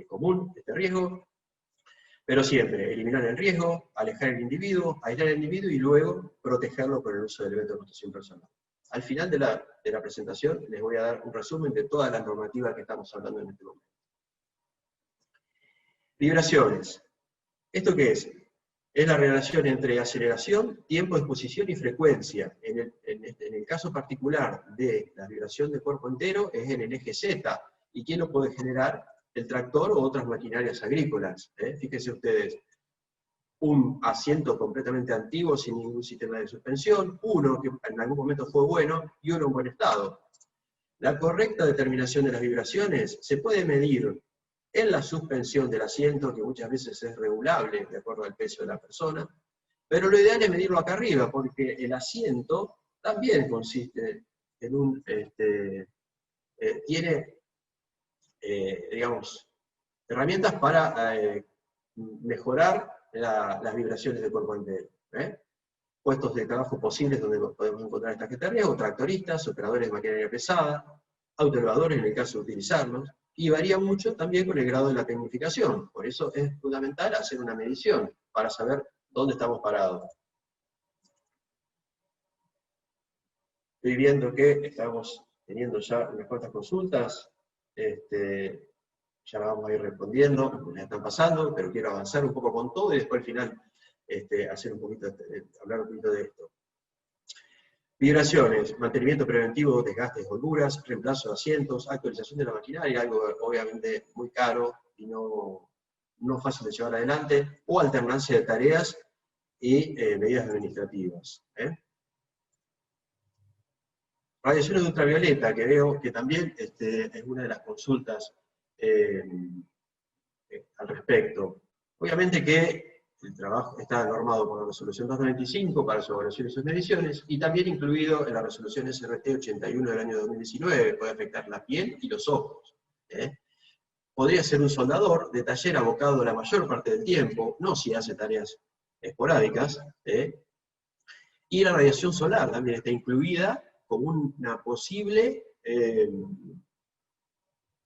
común este riesgo, pero siempre eliminar el riesgo, alejar el individuo, aislar al individuo y luego protegerlo con el uso de elementos de protección personal. Al final de la presentación les voy a dar un resumen de todas las normativas que estamos hablando en este momento. Vibraciones. ¿Esto qué es? Es la relación entre aceleración, tiempo de exposición y frecuencia. En el caso particular de la vibración de cuerpo entero es en el eje Z. ¿Y quién lo puede generar? el tractor o otras maquinarias agrícolas. Fíjense ustedes, un asiento completamente antiguo sin ningún sistema de suspensión, uno que en algún momento fue bueno y uno en buen estado. La correcta determinación de las vibraciones se puede medir en la suspensión del asiento, que muchas veces es regulable de acuerdo al peso de la persona, pero lo ideal es medirlo acá arriba, porque el asiento también consiste en un, tiene, digamos, herramientas para mejorar las vibraciones del cuerpo entero. Puestos de trabajo posibles donde podemos encontrar estas categorías, o tractoristas, operadores de maquinaria pesada, autoelevadores en el caso de utilizarlos, y varía mucho también con el grado de la tecnificación. Por eso es fundamental hacer una medición para saber dónde estamos parados. Estoy viendo que estamos teniendo ya unas cuantas consultas, ya vamos a ir respondiendo, me están pasando, pero quiero avanzar un poco con todo y después al final hacer un poquito, hablar un poquito de esto. Vibraciones, mantenimiento preventivo, desgastes, holguras, reemplazo de asientos, actualización de la maquinaria, algo obviamente muy caro y no fácil de llevar adelante, o alternancia de tareas y medidas administrativas. Radiaciones de ultravioleta, que veo que también es una de las consultas al respecto. Obviamente que el trabajo está normado por la resolución 295 para su evaluación y sus mediciones, y también incluido en la resolución SRT 81 del año 2019, puede afectar la piel y los ojos. Podría ser un soldador de taller abocado la mayor parte del tiempo, no si hace tareas esporádicas, y la radiación solar también está incluida como una posible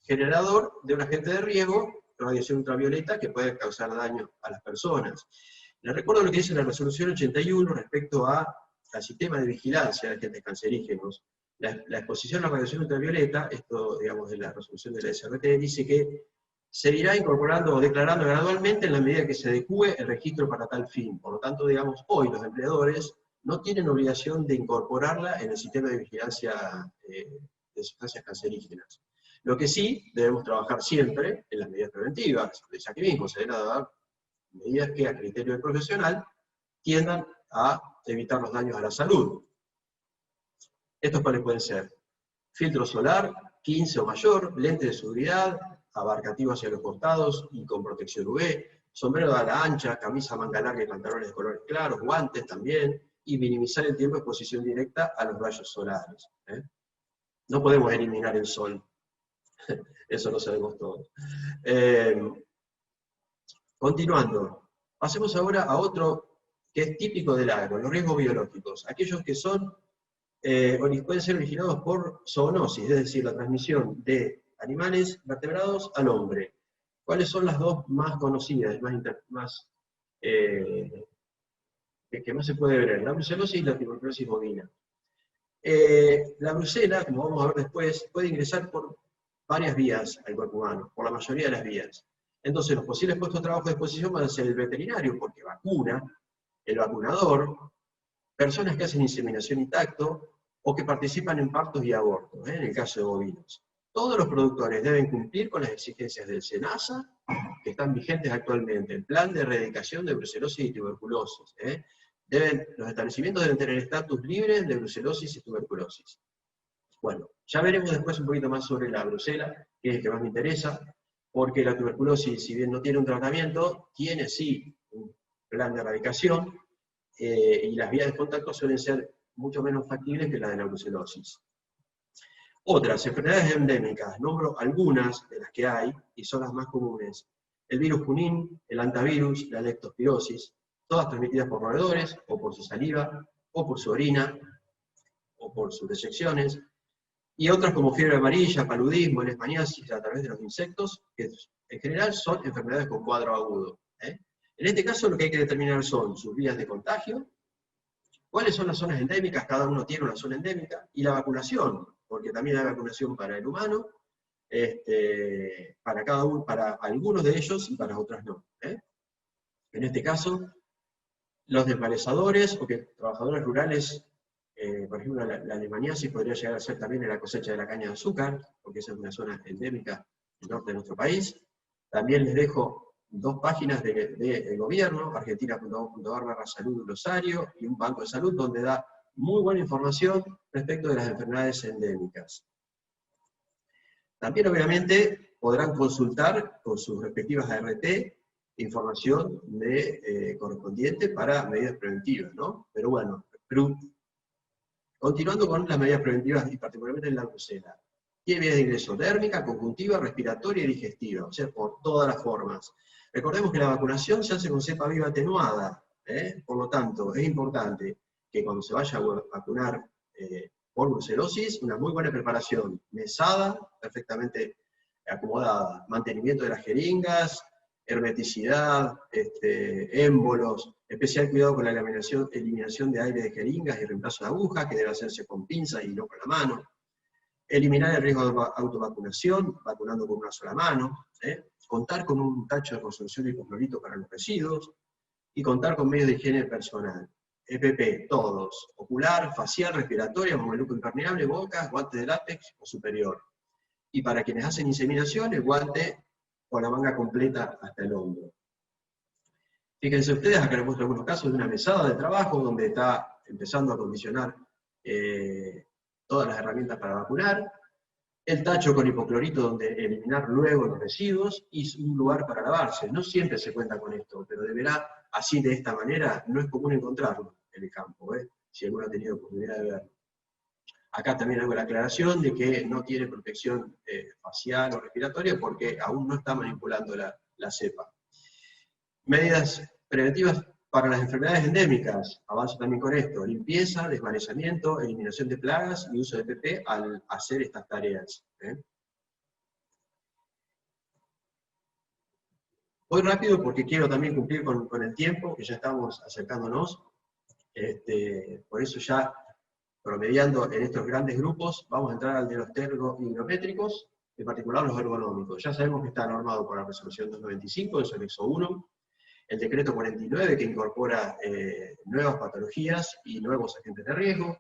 generador de un agente de riesgo, radiación ultravioleta, que puede causar daño a las personas. Les recuerdo lo que dice la resolución 81 respecto al sistema de vigilancia de agentes cancerígenos. La exposición a la radiación ultravioleta, esto digamos de la resolución de la SRT, dice que se irá incorporando o declarando gradualmente en la medida que se adecue el registro para tal fin. Por lo tanto, digamos, hoy los empleadores no tienen obligación de incorporarla en el sistema de vigilancia de sustancias cancerígenas. Lo que sí debemos trabajar siempre en las medidas preventivas. Desde aquí mismo se deben dar medidas que a criterio del profesional tiendan a evitar los daños a la salud. ¿Estos cuáles pueden ser? Filtro solar, 15 o mayor, lente de seguridad, abarcativo hacia los costados y con protección UV, sombrero de ala ancha, camisa manga larga y pantalones de colores claros, guantes también, y minimizar el tiempo de exposición directa a los rayos solares. No podemos eliminar el sol. Eso lo sabemos todos. Continuando, pasemos ahora a otro que es típico del agro, los riesgos biológicos, aquellos que son, pueden ser originados por zoonosis, es decir, la transmisión de animales vertebrados al hombre. ¿Cuáles son las dos más conocidas, que más se puede ver? La brucelosis y la tuberculosis bovina. La brucela, como vamos a ver después, puede ingresar por varias vías al cuerpo humano, por la mayoría de las vías. Entonces los posibles puestos de trabajo de exposición van a ser el veterinario, porque vacuna, el vacunador, personas que hacen inseminación intacto, o que participan en partos y abortos, en el caso de bovinos. Todos los productores deben cumplir con las exigencias del SENASA, que están vigentes actualmente, el plan de erradicación de brucelosis y tuberculosis. Los establecimientos deben tener estatus libre de brucelosis y tuberculosis. Bueno, ya veremos después un poquito más sobre la brucela, que es el que más me interesa, porque la tuberculosis, si bien no tiene un tratamiento, tiene sí un plan de erradicación, y las vías de contacto suelen ser mucho menos factibles que la de la brucelosis. Otras enfermedades endémicas, nombro algunas de las que hay, y son las más comunes. El virus Junín, el hantavirus, la leptospirosis, todas transmitidas por roedores, o por su saliva, o por su orina, o por sus desecciones, y otras como fiebre amarilla, paludismo, leishmaniasis a través de los insectos, que en general son enfermedades con cuadro agudo. En este caso lo que hay que determinar son sus vías de contagio, cuáles son las zonas endémicas, cada uno tiene una zona endémica, y la vacunación, porque también hay vacunación para el humano, para algunos de ellos y para otros no. En este caso, los desmalezadores o trabajadores rurales, por ejemplo la leishmaniasis podría llegar a ser también en la cosecha de la caña de azúcar, porque esa es una zona endémica norte de nuestro país. También les dejo 2 páginas del gobierno, argentina.gov.ar/salud Rosario, y un banco de salud donde da muy buena información respecto de las enfermedades endémicas. También, obviamente, podrán consultar con sus respectivas ART información correspondiente para medidas preventivas, ¿no? Pero bueno, continuando con las medidas preventivas, y particularmente en la brucela. Tiene vías de ingreso dérmica, conjuntiva, respiratoria y digestiva, o sea, por todas las formas. Recordemos que la vacunación se hace con cepa viva atenuada, por lo tanto, es importante que cuando se vaya a vacunar por brucelosis, una muy buena preparación, mesada, perfectamente acomodada, mantenimiento de las jeringas, hermeticidad, émbolos, especial cuidado con la eliminación de aire de jeringas y reemplazo de agujas, que debe hacerse con pinzas y no con la mano. Eliminar el riesgo de autovacunación, vacunando con una sola mano. Contar con un tacho de resolución de hipoclorito para los residuos, y contar con medios de higiene personal. EPP, todos. Ocular, facial, respiratoria, mameluco impermeable, bocas, guantes de látex o superior. Y para quienes hacen inseminación, el guante con la manga completa hasta el hombro. Fíjense ustedes, acá les muestro algunos casos de una mesada de trabajo donde está empezando a acondicionar todas las herramientas para vacunar, el tacho con hipoclorito donde eliminar luego los residuos, y un lugar para lavarse. No siempre se cuenta con esto, pero deberá, así de esta manera, no es común encontrarlo en el campo, si alguno ha tenido oportunidad de verlo. Acá también hago la aclaración de que no tiene protección facial o respiratoria porque aún no está manipulando la cepa. Medidas preventivas para las enfermedades endémicas, avanzo también con esto: limpieza, desvanecimiento, eliminación de plagas y uso de EPP al hacer estas tareas. Voy rápido porque quiero también cumplir con el tiempo, que ya estamos acercándonos. Por eso ya, promediando en estos grandes grupos, vamos a entrar al de los tergo-higrométricos, en particular los ergonómicos. Ya sabemos que está normado por la resolución 295 de su anexo 1, el decreto 49 que incorpora nuevas patologías y nuevos agentes de riesgo,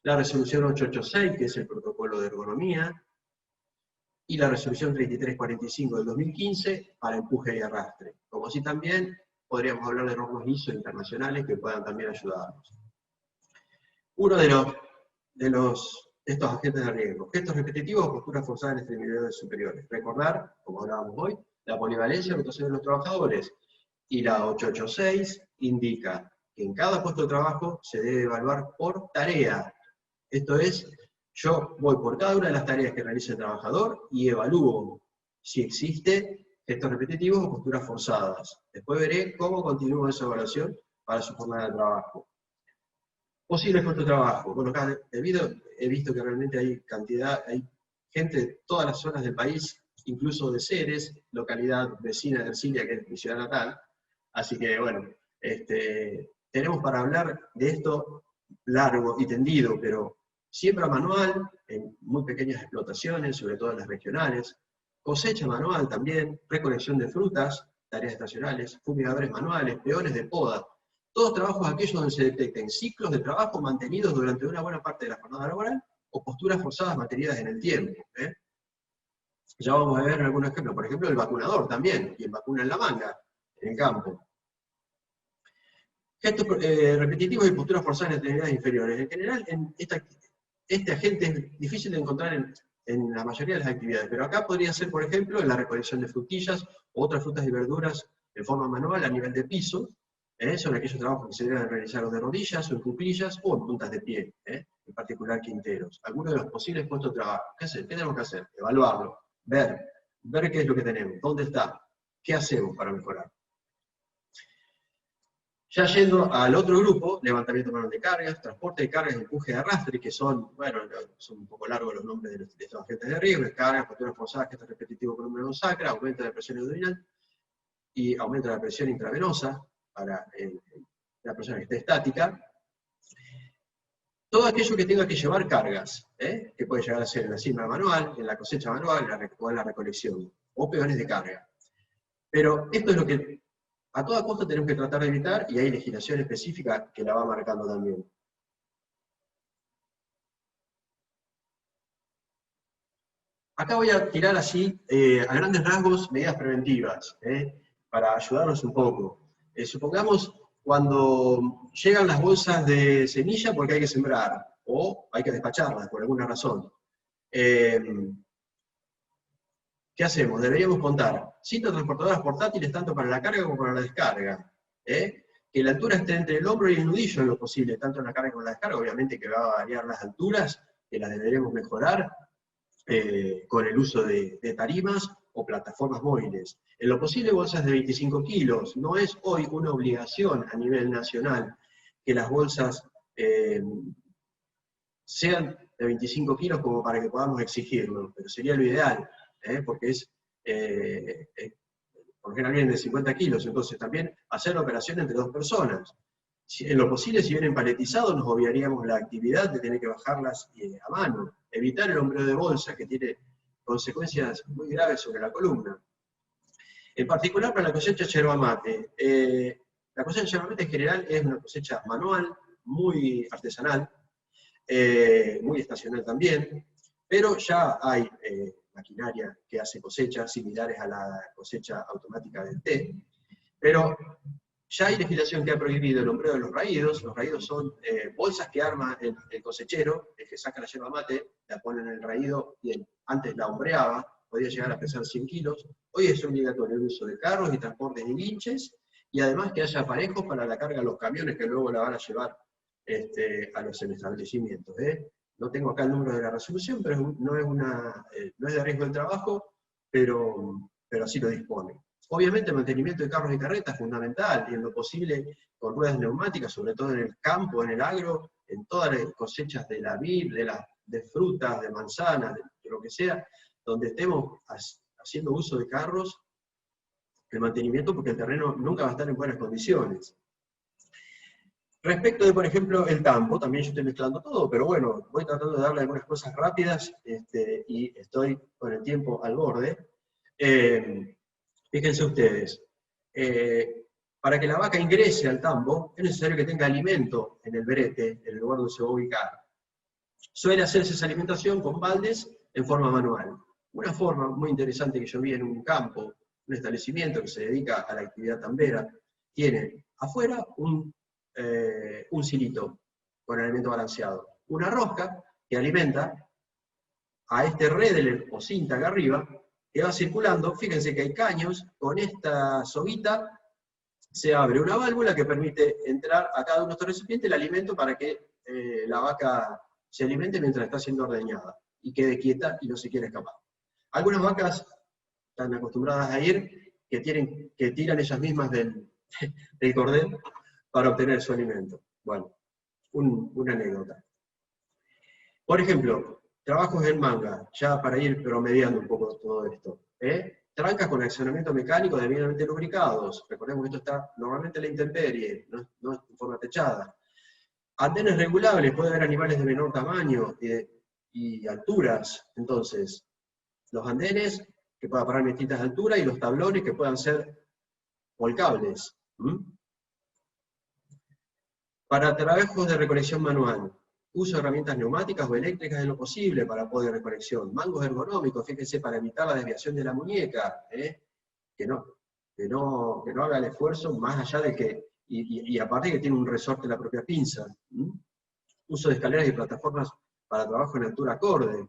la resolución 886 que es el protocolo de ergonomía, y la resolución 3345 del 2015 para empuje y arrastre. Como así también podríamos hablar de normas ISO internacionales que puedan también ayudarnos. Uno de estos agentes de riesgo: gestos repetitivos o posturas forzadas en extremidades superiores. Recordar, como hablábamos hoy, la polivalencia de rotación de los trabajadores. Y la 886 indica que en cada puesto de trabajo se debe evaluar por tarea. Esto es, yo voy por cada una de las tareas que realiza el trabajador y evalúo si existe gestos repetitivos o posturas forzadas. Después veré cómo continúa esa evaluación para su jornada de trabajo. Posibles puestos de trabajo. Bueno, acá he visto que realmente hay gente de todas las zonas del país, incluso de Ceres, localidad vecina de Ercilia, que es mi ciudad natal. Así que, bueno, tenemos para hablar de esto largo y tendido, pero siembra manual en muy pequeñas explotaciones, sobre todo en las regionales, cosecha manual también, recolección de frutas, tareas estacionales, fumigadores manuales, peones de poda, todos trabajos aquellos donde se detecten ciclos de trabajo mantenidos durante una buena parte de la jornada laboral o posturas forzadas mantenidas en el tiempo. Ya vamos a ver algunos ejemplos, por ejemplo el vacunador también, quien vacuna en la manga, en el campo. Gestos repetitivos y posturas forzadas en extremidades inferiores. En general, este agente es difícil de encontrar en la mayoría de las actividades, pero acá podría ser, por ejemplo, en la recolección de frutillas o otras frutas y verduras en forma manual a nivel de piso. Son aquellos trabajos que se deben realizar o de rodillas, o en cuclillas, o en puntas de pie, en particular quinteros. Algunos de los posibles puestos de trabajo. ¿Qué hacer? ¿Qué tenemos que hacer? Evaluarlo, ver qué es lo que tenemos, dónde está, qué hacemos para mejorar. Ya yendo al otro grupo, levantamiento manual de cargas, transporte de cargas, empuje de arrastre, que son, bueno, son un poco largos los nombres de estos agentes de riesgo: cargas, posturas forzadas, gestos repetitivos con número sacra, aumento de la presión abdominal y aumento de la presión intravenosa para la persona que esté estática. Todo aquello que tenga que llevar cargas, que puede llegar a ser en la siembra manual, en la cosecha manual, o en la recolección, o peones de carga. Pero esto es lo que a toda costa tenemos que tratar de evitar, y hay legislación específica que la va marcando también. Acá voy a tirar así, a grandes rasgos, medidas preventivas, para ayudarnos un poco. Supongamos cuando llegan las bolsas de semilla porque hay que sembrar, o hay que despacharlas por alguna razón. ¿Qué hacemos? Deberíamos contar cintas transportadoras portátiles tanto para la carga como para la descarga. Que la altura esté entre el hombro y el nudillo en lo posible, tanto en la carga como en la descarga. Obviamente que va a variar las alturas, que las deberemos mejorar con el uso de tarimas o plataformas móviles. En lo posible bolsas de 25 kilos. No es hoy una obligación a nivel nacional que las bolsas sean de 25 kilos como para que podamos exigirlo, pero sería lo ideal, porque por ejemplo vienen de 50 kilos, entonces también hacer la operación entre dos personas. En lo posible, si vienen paletizados, nos obviaríamos la actividad de tener que bajarlas a mano. Evitar el hombreo de bolsa, que tiene consecuencias muy graves sobre la columna. En particular para la cosecha yerba mate. La cosecha yerba mate en general es una cosecha manual, muy artesanal, muy estacional también, pero ya hay maquinaria que hace cosechas similares a la cosecha automática del té, pero ya hay legislación que ha prohibido el hombreo de los raídos. Los raídos son bolsas que arma el cosechero, el que saca la yerba mate, la pone en el raído y antes la hombreaba, podía llegar a pesar 100 kilos. Hoy es obligatorio el uso de carros y transportes y vinches, y además que haya aparejos para la carga de los camiones que luego la van a llevar a los establecimientos. No tengo acá el número de la resolución, pero no es de riesgo del trabajo, pero así lo dispone. Obviamente el mantenimiento de carros y carretas es fundamental, y en lo posible con ruedas neumáticas, sobre todo en el campo, en el agro, en todas las cosechas de la vid, de frutas, de manzanas, de lo que sea, donde estemos haciendo uso de carros, el mantenimiento, porque el terreno nunca va a estar en buenas condiciones. Respecto de, por ejemplo, el campo, también yo estoy mezclando todo, pero bueno, voy tratando de darle algunas cosas rápidas, y estoy con el tiempo al borde. Fíjense ustedes, para que la vaca ingrese al tambo, es necesario que tenga alimento en el brete, en el lugar donde se va a ubicar. Suele hacerse esa alimentación con baldes en forma manual. Una forma muy interesante que yo vi en un campo, un establecimiento que se dedica a la actividad tambera, tiene afuera un silito con alimento balanceado, una rosca que alimenta a este redel o cinta acá arriba, que va circulando. Fíjense que hay caños, con esta soguita se abre una válvula que permite entrar a cada uno de estos recipientes el alimento para que la vaca se alimente mientras está siendo ordeñada, y quede quieta y no se quiera escapar. Algunas vacas están acostumbradas a ir, que tiran ellas mismas del cordel para obtener su alimento. Bueno, una anécdota. Por ejemplo, trabajos en manga, ya para ir promediando un poco todo esto. Trancas con accionamiento mecánico debidamente lubricados. Recordemos que esto está normalmente en la intemperie, no en forma techada. Andenes regulables, puede haber animales de menor tamaño y alturas. Entonces, los andenes que puedan parar en distintas alturas, y los tablones que puedan ser volcables. Para trabajos de recolección manual, uso de herramientas neumáticas o eléctricas en lo posible para apoyo de recolección. Mangos ergonómicos, fíjense, para evitar la desviación de la muñeca, que no haga el esfuerzo más allá de que, y aparte que tiene un resorte la propia pinza. Uso de escaleras y plataformas para trabajo en altura acorde.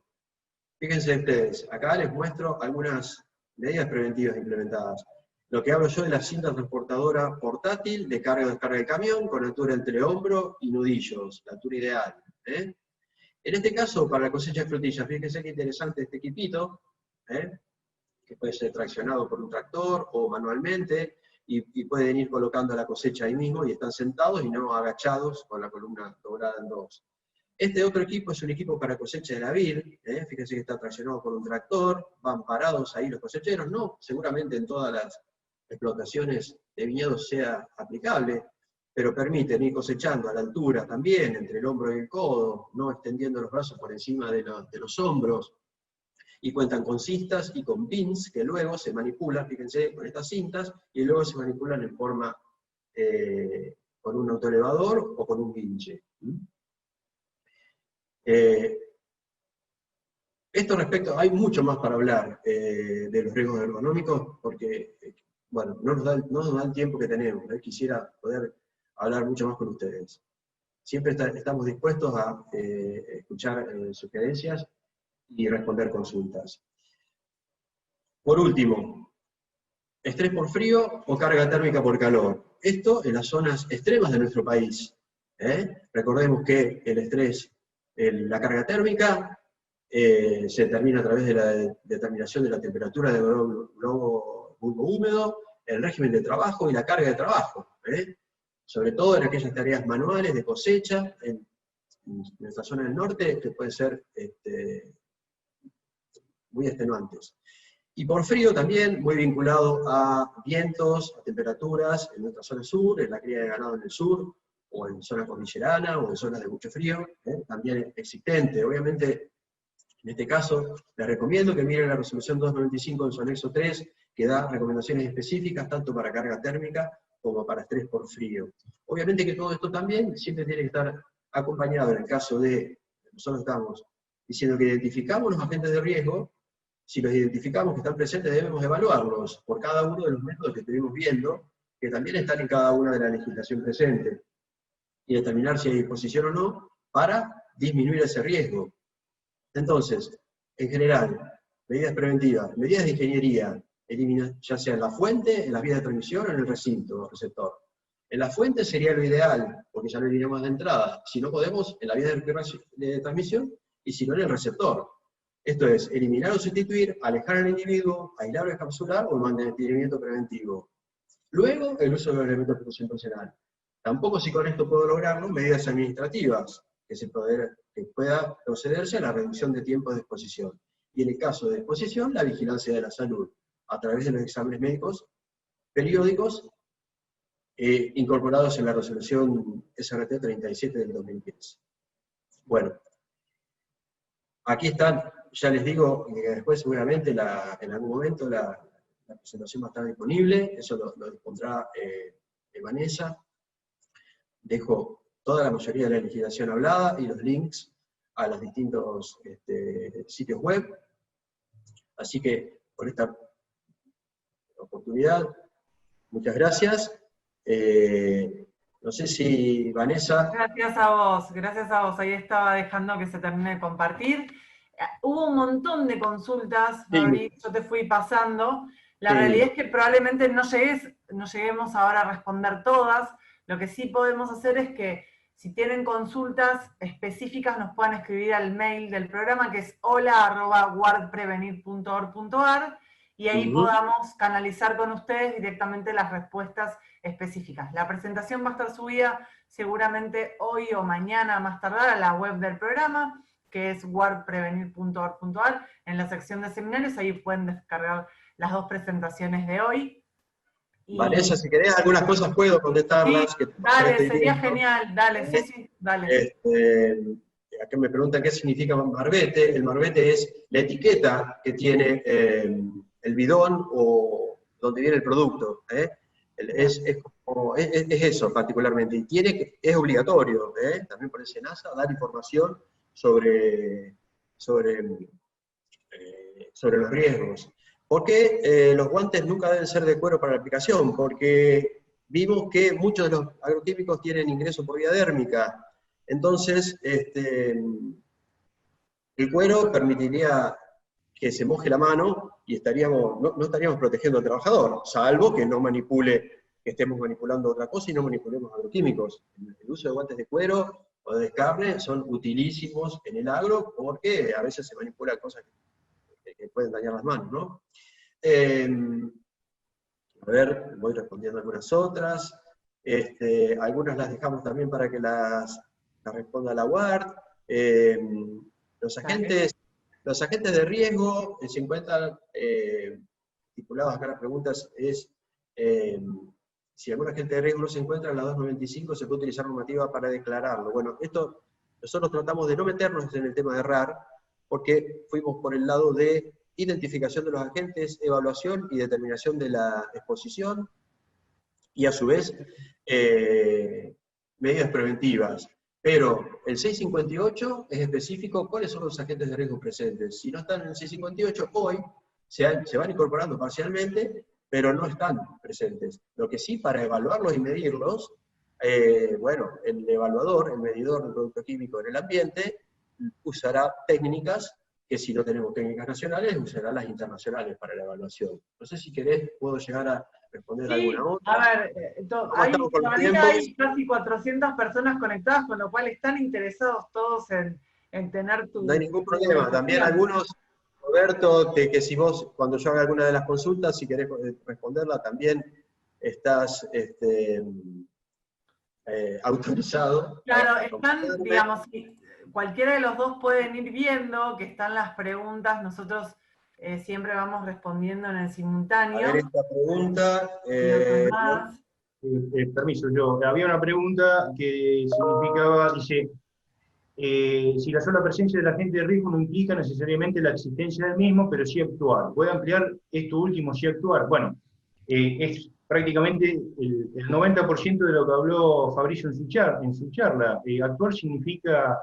Fíjense ustedes, acá les muestro algunas medidas preventivas implementadas. Lo que hablo yo de la cinta transportadora portátil de carga o descarga de camión, con altura entre hombro y nudillos, la altura ideal. En este caso, para la cosecha de frutillas, fíjense qué interesante este equipito, que puede ser traccionado por un tractor o manualmente, y pueden ir colocando la cosecha ahí mismo, y están sentados y no agachados con la columna doblada en dos. Este otro equipo es un equipo para cosecha de la vid, fíjense que está traccionado por un tractor, van parados ahí los cosecheros, no, seguramente en todas las explotaciones de viñedos sea aplicable, pero permiten ir cosechando a la altura también, entre el hombro y el codo, no extendiendo los brazos por encima de los hombros, y cuentan con cintas y con pins que luego se manipulan, fíjense, con estas cintas, y luego se manipulan en forma con un autoelevador o con un guinche. Esto respecto, hay mucho más para hablar de los riesgos ergonómicos, porque, bueno, no nos da el tiempo que tenemos. Quisiera poder hablar mucho más con ustedes. Siempre estamos dispuestos a escuchar sugerencias y responder consultas. Por último, estrés por frío o carga térmica por calor. Esto en las zonas extremas de nuestro país. Recordemos que el estrés, la carga térmica, se determina a través de la determinación de la temperatura del globo húmedo, el régimen de trabajo y la carga de trabajo. Sobre todo en aquellas tareas manuales de cosecha, en nuestra zona del norte, que pueden ser muy extenuantes. Y por frío también, muy vinculado a vientos, a temperaturas en nuestra zona sur, en la cría de ganado en el sur, o en zona cordillerana, o en zonas de mucho frío, también existente. Obviamente, en este caso, les recomiendo que miren la resolución 295 en su anexo 3, que da recomendaciones específicas tanto para carga térmica como para estrés por frío. Obviamente que todo esto también siempre tiene que estar acompañado, en el caso de, nosotros estamos diciendo que identificamos los agentes de riesgo. Si los identificamos que están presentes, debemos evaluarlos por cada uno de los métodos que estuvimos viendo, que también están en cada una de la legislación presente, y determinar si hay exposición o no, para disminuir ese riesgo. Entonces, en general, medidas preventivas, medidas de ingeniería, ya sea en la fuente, en las vías de transmisión o en el recinto o receptor. En la fuente sería lo ideal, porque ya lo eliminamos de entrada. Si no podemos, en la vía de transmisión, y si no, en el receptor. Esto es, eliminar o sustituir, alejar al individuo, aislar o encapsular o el mantenimiento preventivo. Luego, el uso de los elementos de protección personal. Tampoco, si con esto puedo lograrlo, medidas administrativas, que pueda procederse a la reducción de tiempos de exposición. Y en el caso de exposición, la vigilancia de la salud, a través de los exámenes médicos periódicos incorporados en la resolución SRT 37 del 2010. Bueno, aquí están, ya les digo, que después seguramente en algún momento la presentación va a estar disponible, eso lo dispondrá Vanessa. Dejo toda la mayoría de la legislación hablada y los links a los distintos sitios web. Así que, por esta oportunidad, muchas gracias. No sé si Vanessa... Gracias a vos. Ahí estaba dejando que se termine de compartir. Hubo un montón de consultas, Fabri, yo te fui pasando. La realidad es que probablemente no lleguemos ahora a responder todas. Lo que sí podemos hacer es que si tienen consultas específicas nos puedan escribir al mail del programa, que es hola@wardprevenir.org.ar, y ahí podamos canalizar con ustedes directamente las respuestas específicas. La presentación va a estar subida seguramente hoy o mañana más tardar a la web del programa, que es wardprevenir.org.ar. En la sección de seminarios ahí pueden descargar las dos presentaciones de hoy. Vanessa, si querés algunas cosas puedo contestarlas. Sí, dale, sería genial, dale, sí, dale. Acá me preguntan qué significa marbete. El marbete es la etiqueta que tiene el bidón o donde viene el producto. Es eso particularmente, y es obligatorio, también por ese NASA, dar información sobre los riesgos. ¿Por qué los guantes nunca deben ser de cuero para la aplicación? Porque vimos que muchos de los agroquímicos tienen ingreso por vía dérmica. Entonces, el cuero permitiría que se moje la mano y no estaríamos protegiendo al trabajador, salvo que no manipule, que estemos manipulando otra cosa y no manipulemos agroquímicos. El uso de guantes de cuero o de carne son utilísimos en el agro porque a veces se manipulan cosas que pueden dañar las manos, ¿no? A ver, voy respondiendo algunas otras. Algunas las dejamos también para que las responda la WARD. Los agentes de riesgo se encuentran estipulados acá. Las preguntas es si algún agente de riesgo no se encuentra en la 295, se puede utilizar normativa para declararlo. Bueno, esto nosotros tratamos de no meternos en el tema de RAR, porque fuimos por el lado de identificación de los agentes, evaluación y determinación de la exposición, y a su vez medidas preventivas. Pero el 658 es específico cuáles son los agentes de riesgo presentes. Si no están en el 658, hoy se van incorporando parcialmente, pero no están presentes. Lo que sí, para evaluarlos y medirlos, bueno, el evaluador, el medidor del producto químico en el ambiente, usará técnicas que, si no tenemos técnicas nacionales, usará las internacionales para la evaluación. No sé si querés, puedo llegar a responder alguna Sí, otra. a ver, ¿Cómo estamos con los todavía tiempos? hay casi 400 personas conectadas, con lo cual están interesados todos en tener No hay tu ningún problema. También conversación. algunos, Roberto, que si vos, cuando yo haga alguna de las consultas, si querés responderla, también estás autorizado Claro, a están, responderme. digamos, cualquiera de los dos pueden ir viendo que están las preguntas, nosotros siempre vamos respondiendo en el A ver simultáneo, esta pregunta. y otros más. Permiso, yo. Había una pregunta que significaba, dice, si la sola presencia del agente de riesgo no implica necesariamente la existencia del mismo, pero sí actuar. ¿Puede ampliar esto último, sí actuar? Bueno, es prácticamente el 90% de lo que habló Fabricio en su charla. Actuar significa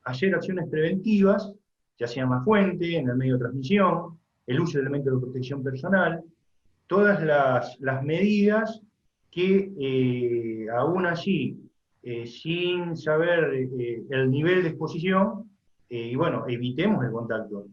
hacer acciones preventivas, ya sea en la fuente, en el medio de transmisión, el uso de elementos de protección personal, todas las medidas que aún así, sin saber el nivel de exposición, y bueno, evitemos el contacto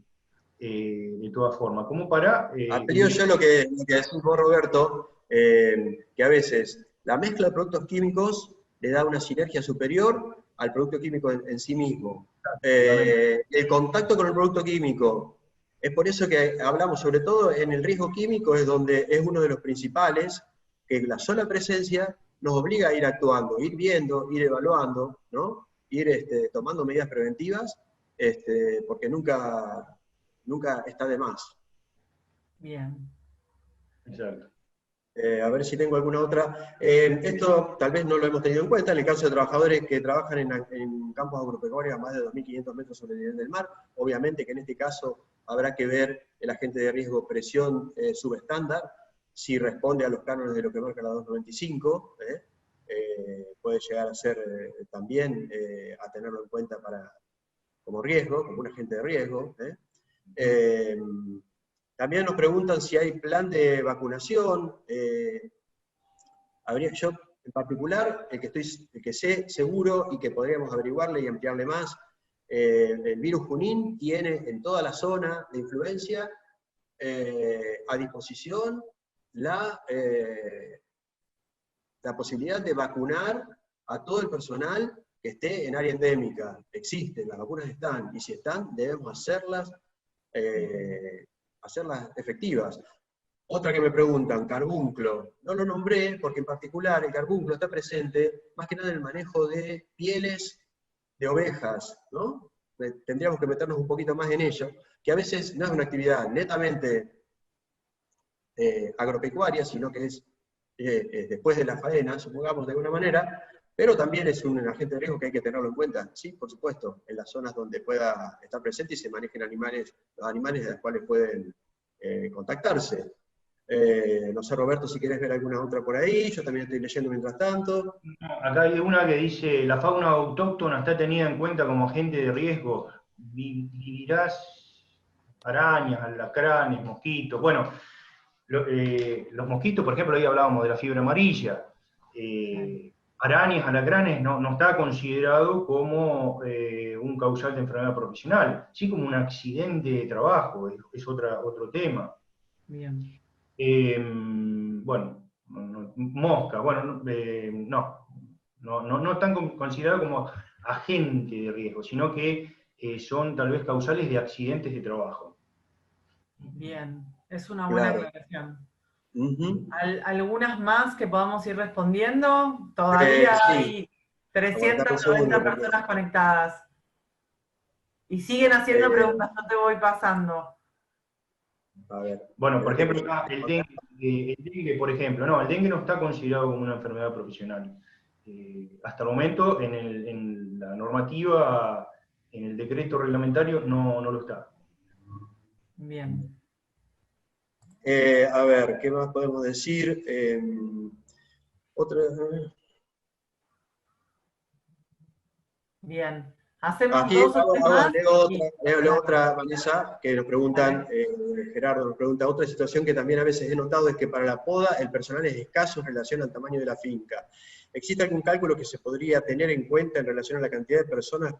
de todas formas, como para Amplío yo lo que decís vos, Roberto, que a veces la mezcla de productos químicos le da una sinergia superior al producto químico en sí mismo. El contacto con el producto químico, es por eso que hablamos, sobre todo en el riesgo químico, es donde es uno de los principales, que la sola presencia nos obliga a ir actuando, ir viendo, ir evaluando, ¿no? Ir tomando medidas preventivas, porque nunca está de más. Bien. Exacto. A ver si tengo alguna otra. Esto tal vez no lo hemos tenido en cuenta en el caso de trabajadores que trabajan en campos agropecuarios a más de 2.500 metros sobre el nivel del mar. Obviamente que en este caso habrá que ver el agente de riesgo presión subestándar, si responde a los cánones de lo que marca la 295, puede llegar a ser también a tenerlo en cuenta como riesgo, como un agente de riesgo. También nos preguntan si hay plan de vacunación. Yo, en particular, el que sé seguro y que podríamos averiguarle y ampliarle más, el virus Junín tiene en toda la zona de influencia a disposición la posibilidad de vacunar a todo el personal que esté en área endémica. Existen, las vacunas están, y si están, debemos hacerlas efectivas. Otra que me preguntan, carbunclo. No lo nombré porque en particular el carbunclo está presente más que nada en el manejo de pieles de ovejas, ¿no? Tendríamos que meternos un poquito más en ello, que a veces no es una actividad netamente agropecuaria, sino que es después de la faena, supongamos de alguna manera, pero también es un agente de riesgo que hay que tenerlo en cuenta, sí, por supuesto, en las zonas donde pueda estar presente y se manejen los animales de los cuales pueden contactarse. No sé, Roberto, si querés ver alguna otra por ahí, yo también estoy leyendo mientras tanto. Acá hay una que dice, la fauna autóctona está tenida en cuenta como agente de riesgo. Vivirás arañas, alacranes, mosquitos. Bueno, los mosquitos, por ejemplo, ahí hablábamos de la fiebre amarilla. Arañas, alacranes no está considerado como un causal de enfermedad profesional, sí como un accidente de trabajo, es otro tema. Bien. Bueno, mosca, bueno, no están considerados como agente de riesgo, sino que son tal vez causales de accidentes de trabajo. Bien, es una buena Claro. aclaración. Uh-huh. ¿Algunas más que podamos ir respondiendo? Todavía Sí. hay Aguantame un 390 segundo, porque... personas conectadas. Y siguen haciendo preguntas, no te voy pasando. A ver. Bueno, por ejemplo, el dengue, por ejemplo, no, el dengue no está considerado como una enfermedad profesional. Hasta el momento, en la normativa, en el decreto reglamentario, no lo está. Bien. A ver, ¿qué más podemos decir? Otra... Bien. Hacemos Aquí dos o tres más. leo otra, Vanessa, que nos preguntan, Gerardo nos pregunta, otra situación que también a veces he notado es que para la poda el personal es escaso en relación al tamaño de la finca. ¿Existe algún cálculo que se podría tener en cuenta en relación a la cantidad de personas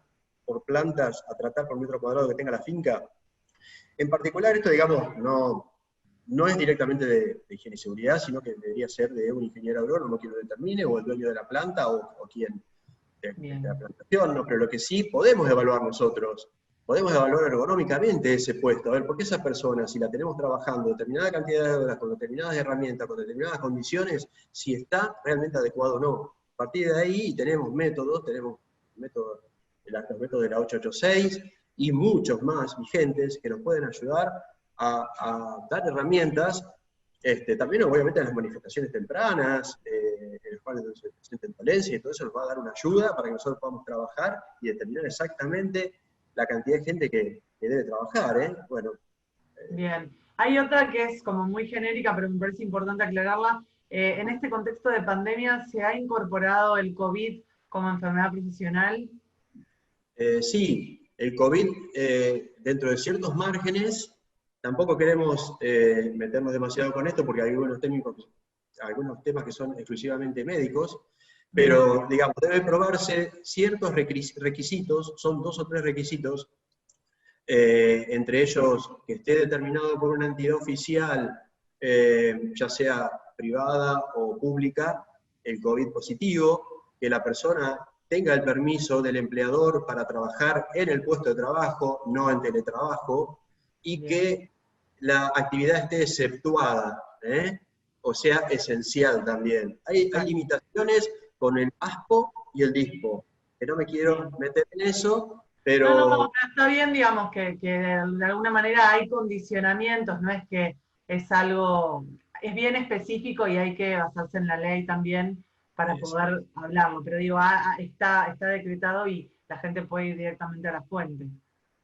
por plantas a tratar por metro cuadrado que tenga la finca? En particular, esto, digamos, no es directamente de higiene y seguridad, sino que debería ser de un ingeniero agrónomo quien lo determine, o el dueño de la planta, o quien de la plantación, ¿no? Pero lo que sí podemos evaluar nosotros, podemos evaluar ergonómicamente ese puesto, a ver, porque esa persona, si la tenemos trabajando determinada cantidad de horas, con determinadas herramientas, con determinadas condiciones, si está realmente adecuado o no. A partir de ahí tenemos métodos, los métodos de la 886 y muchos más vigentes que nos pueden ayudar a dar herramientas, también obviamente en las manifestaciones tempranas, en las cuales se presenten dolencias y todo eso nos va a dar una ayuda para que nosotros podamos trabajar y determinar exactamente la cantidad de gente que debe trabajar, ¿eh? Bueno. Bien. Hay otra que es como muy genérica, pero me parece importante aclararla. En este contexto de pandemia, ¿se ha incorporado el COVID como enfermedad profesional? Sí, el COVID, dentro de ciertos márgenes, tampoco queremos meternos demasiado con esto porque hay algunos temas que son exclusivamente médicos, pero digamos, debe probarse ciertos requisitos, son 2 o 3 requisitos, entre ellos que esté determinado por una entidad oficial, ya sea privada o pública, el COVID positivo, que la persona tenga el permiso del empleador para trabajar en el puesto de trabajo, no en teletrabajo, y que la actividad esté exceptuada, o sea, esencial también. Hay limitaciones con el ASPO y el DISPO, que no me quiero meter en eso, pero... No, está bien, digamos, que de alguna manera hay condicionamientos, no es que es algo, es bien específico y hay que basarse en la ley también para poder hablarlo, pero digo, está decretado y la gente puede ir directamente a la fuente.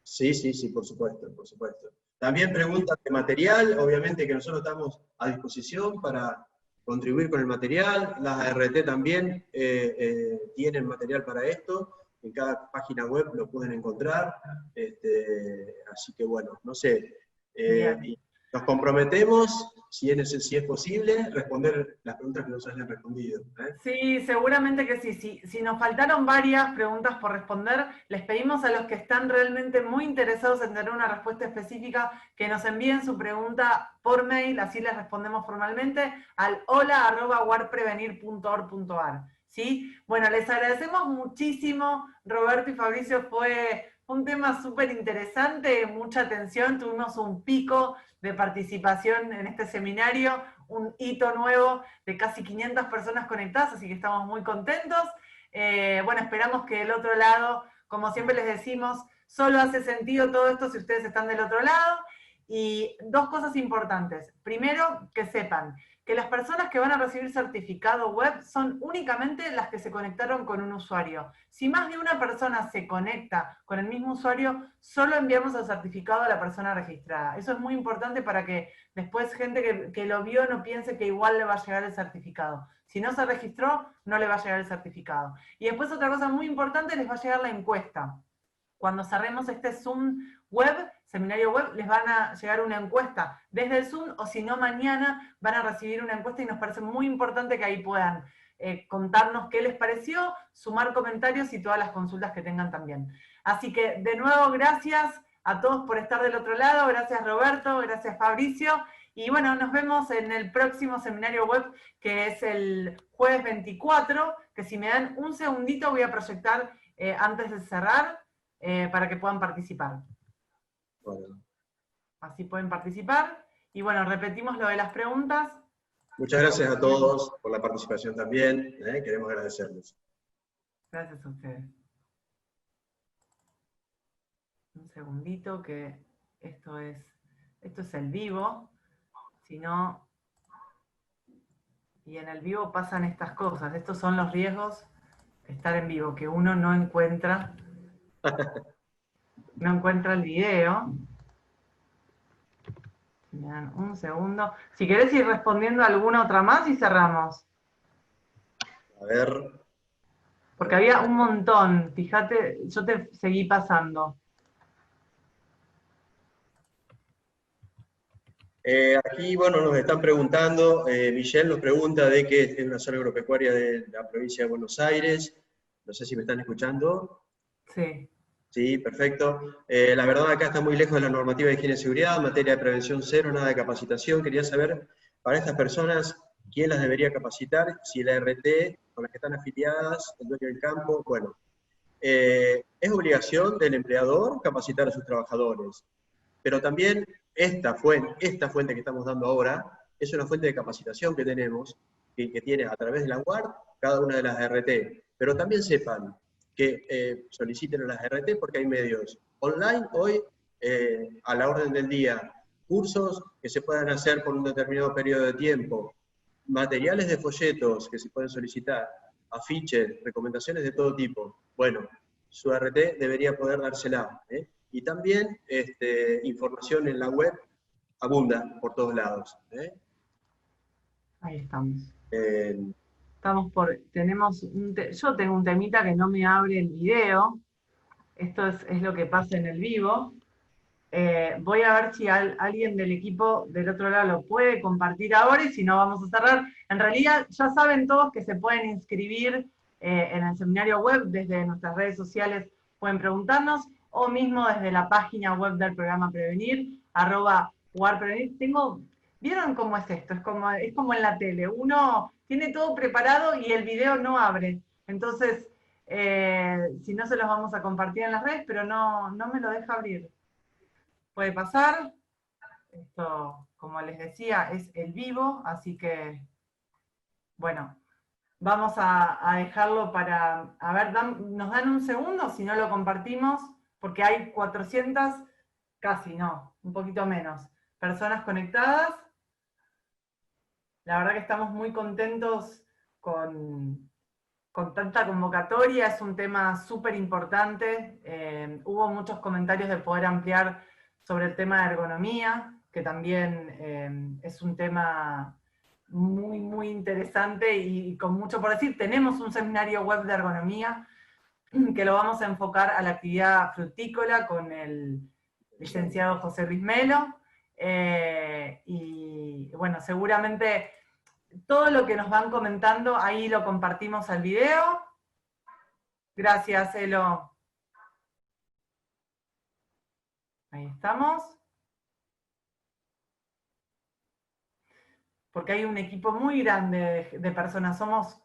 Sí, por supuesto, por supuesto. También preguntas de material, obviamente que nosotros estamos a disposición para contribuir con el material, las ART también tienen material para esto, en cada página web lo pueden encontrar, así que bueno, no sé, nos comprometemos, si es posible, responder las preguntas que nos hayan respondido. Sí, seguramente que sí. Si nos faltaron varias preguntas por responder, les pedimos a los que están realmente muy interesados en tener una respuesta específica que nos envíen su pregunta por mail, así les respondemos formalmente, al hola@warprevenir.org.ar. ¿Sí? Bueno, les agradecemos muchísimo, Roberto y Fabricio, fue un tema súper interesante, mucha atención, tuvimos un pico de participación en este seminario, un hito nuevo de casi 500 personas conectadas, así que estamos muy contentos. Bueno, esperamos que del otro lado, como siempre les decimos, solo hace sentido todo esto si ustedes están del otro lado. Y 2 cosas importantes. Primero, que sepan que las personas que van a recibir certificado web son únicamente las que se conectaron con un usuario. Si más de una persona se conecta con el mismo usuario, solo enviamos el certificado a la persona registrada. Eso es muy importante para que después gente que lo vio no piense que igual le va a llegar el certificado. Si no se registró, no le va a llegar el certificado. Y después otra cosa muy importante, les va a llegar la encuesta. Cuando cerremos este Zoom web, seminario web, les van a llegar una encuesta desde el Zoom, o si no, mañana van a recibir una encuesta y nos parece muy importante que ahí puedan contarnos qué les pareció, sumar comentarios y todas las consultas que tengan también. Así que, de nuevo, gracias a todos por estar del otro lado, gracias Roberto, gracias Fabricio, y bueno, nos vemos en el próximo seminario web, que es el jueves 24, que si me dan un segundito voy a proyectar antes de cerrar, para que puedan participar. Bueno. Así pueden participar. Y bueno, repetimos lo de las preguntas. Muchas gracias a todos por la participación también, queremos agradecerles. Gracias a ustedes. Un segundito que esto es el vivo. Si no, y en el vivo pasan estas cosas. Estos son los riesgos de estar en vivo, que uno no encuentra el video. Me dan un segundo. Si querés ir respondiendo alguna otra más y cerramos. A ver. Porque había un montón, fíjate, yo te seguí pasando. Aquí, bueno, nos están preguntando, Michelle nos pregunta de que es una zona agropecuaria de la provincia de Buenos Aires. No sé si me están escuchando. Sí. Sí, perfecto. La verdad acá está muy lejos de la normativa de higiene y seguridad, materia de prevención cero, nada de capacitación. Quería saber, para estas personas, ¿quién las debería capacitar? Si la RT, con las que están afiliadas, el dueño del campo, bueno. Es obligación del empleador capacitar a sus trabajadores, pero también esta fuente que estamos dando ahora es una fuente de capacitación que tenemos, que tiene a través de la UART cada una de las RT, pero también sepan que soliciten a las RT porque hay medios online hoy a la orden del día, cursos que se puedan hacer por un determinado periodo de tiempo, materiales de folletos que se pueden solicitar, afiches, recomendaciones de todo tipo. Bueno, su RT debería poder dársela. Y también información en la web abunda por todos lados. Ahí estamos. Eh, Yo tengo un temita que no me abre el video. Esto es lo que pasa en el vivo. Voy a ver si alguien del equipo del otro lado lo puede compartir ahora y si no vamos a cerrar. En realidad ya saben todos que se pueden inscribir en el seminario web, desde nuestras redes sociales pueden preguntarnos, o mismo desde la página web del programa Prevenir, @WARPrevenir. ¿Vieron cómo es esto? Es como en la tele, uno tiene todo preparado y el video no abre. Entonces, si no se los vamos a compartir en las redes, pero no me lo deja abrir. Puede pasar. Esto, como les decía, es el vivo, así que, bueno, vamos a dejarlo para, a ver, nos dan un segundo, si no lo compartimos, porque hay 400, casi no, un poquito menos, personas conectadas. La verdad que estamos muy contentos con tanta convocatoria, es un tema súper importante. Hubo muchos comentarios de poder ampliar sobre el tema de ergonomía, que también es un tema muy, muy interesante y con mucho por decir. Tenemos un seminario web de ergonomía que lo vamos a enfocar a la actividad frutícola con el licenciado José Luis Melo. Y bueno, seguramente todo lo que nos van comentando, ahí lo compartimos al video. Gracias, Elo. Ahí estamos. Porque hay un equipo muy grande de personas. Somos...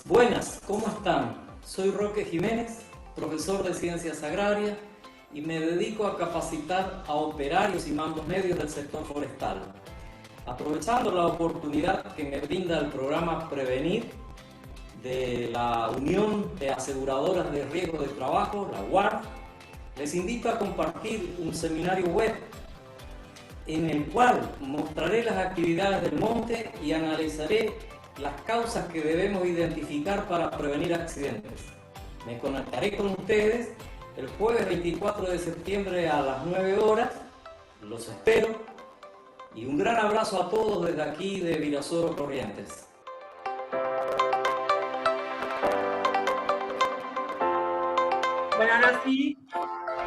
Buenas, ¿cómo están? Soy Roque Jiménez, profesor de Ciencias Agrarias y me dedico a capacitar a operarios y mandos medios del sector forestal. Aprovechando la oportunidad que me brinda el programa Prevenir de la Unión de Aseguradoras de Riesgo de Trabajo, la UART, les invito a compartir un seminario web en el cual mostraré las actividades del monte y analizaré las causas que debemos identificar para prevenir accidentes. Me conectaré con ustedes el jueves 24 de septiembre a las 9 horas. Los espero y un gran abrazo a todos desde aquí de Virasoro, Corrientes. Bueno, ahora sí,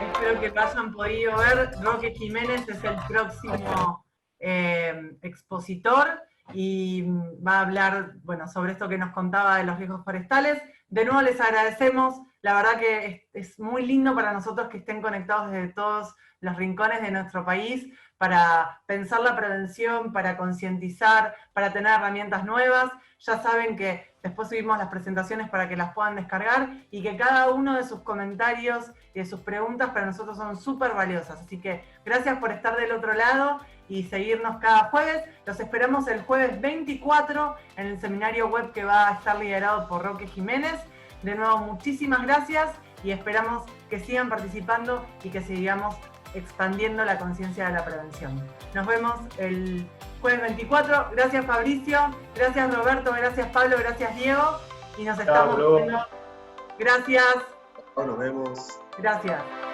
espero que lo hayan podido ver. Roque Jiménez es el próximo expositor y va a hablar, bueno, sobre esto que nos contaba de los riesgos forestales. De nuevo les agradecemos, la verdad que es muy lindo para nosotros que estén conectados desde todos los rincones de nuestro país para pensar la prevención, para concientizar, para tener herramientas nuevas. Ya saben que después subimos las presentaciones para que las puedan descargar y que cada uno de sus comentarios y de sus preguntas para nosotros son súper valiosas. Así que gracias por estar del otro lado y seguirnos cada jueves. Los esperamos el jueves 24 en el seminario web que va a estar liderado por Roque Jiménez. De nuevo, muchísimas gracias y esperamos que sigan participando y que sigamos expandiendo la conciencia de la prevención. Nos vemos el jueves 24. Gracias Fabricio, gracias Roberto, gracias Pablo, gracias Diego. Y nos estamos viendo. Gracias. Nos vemos. Gracias.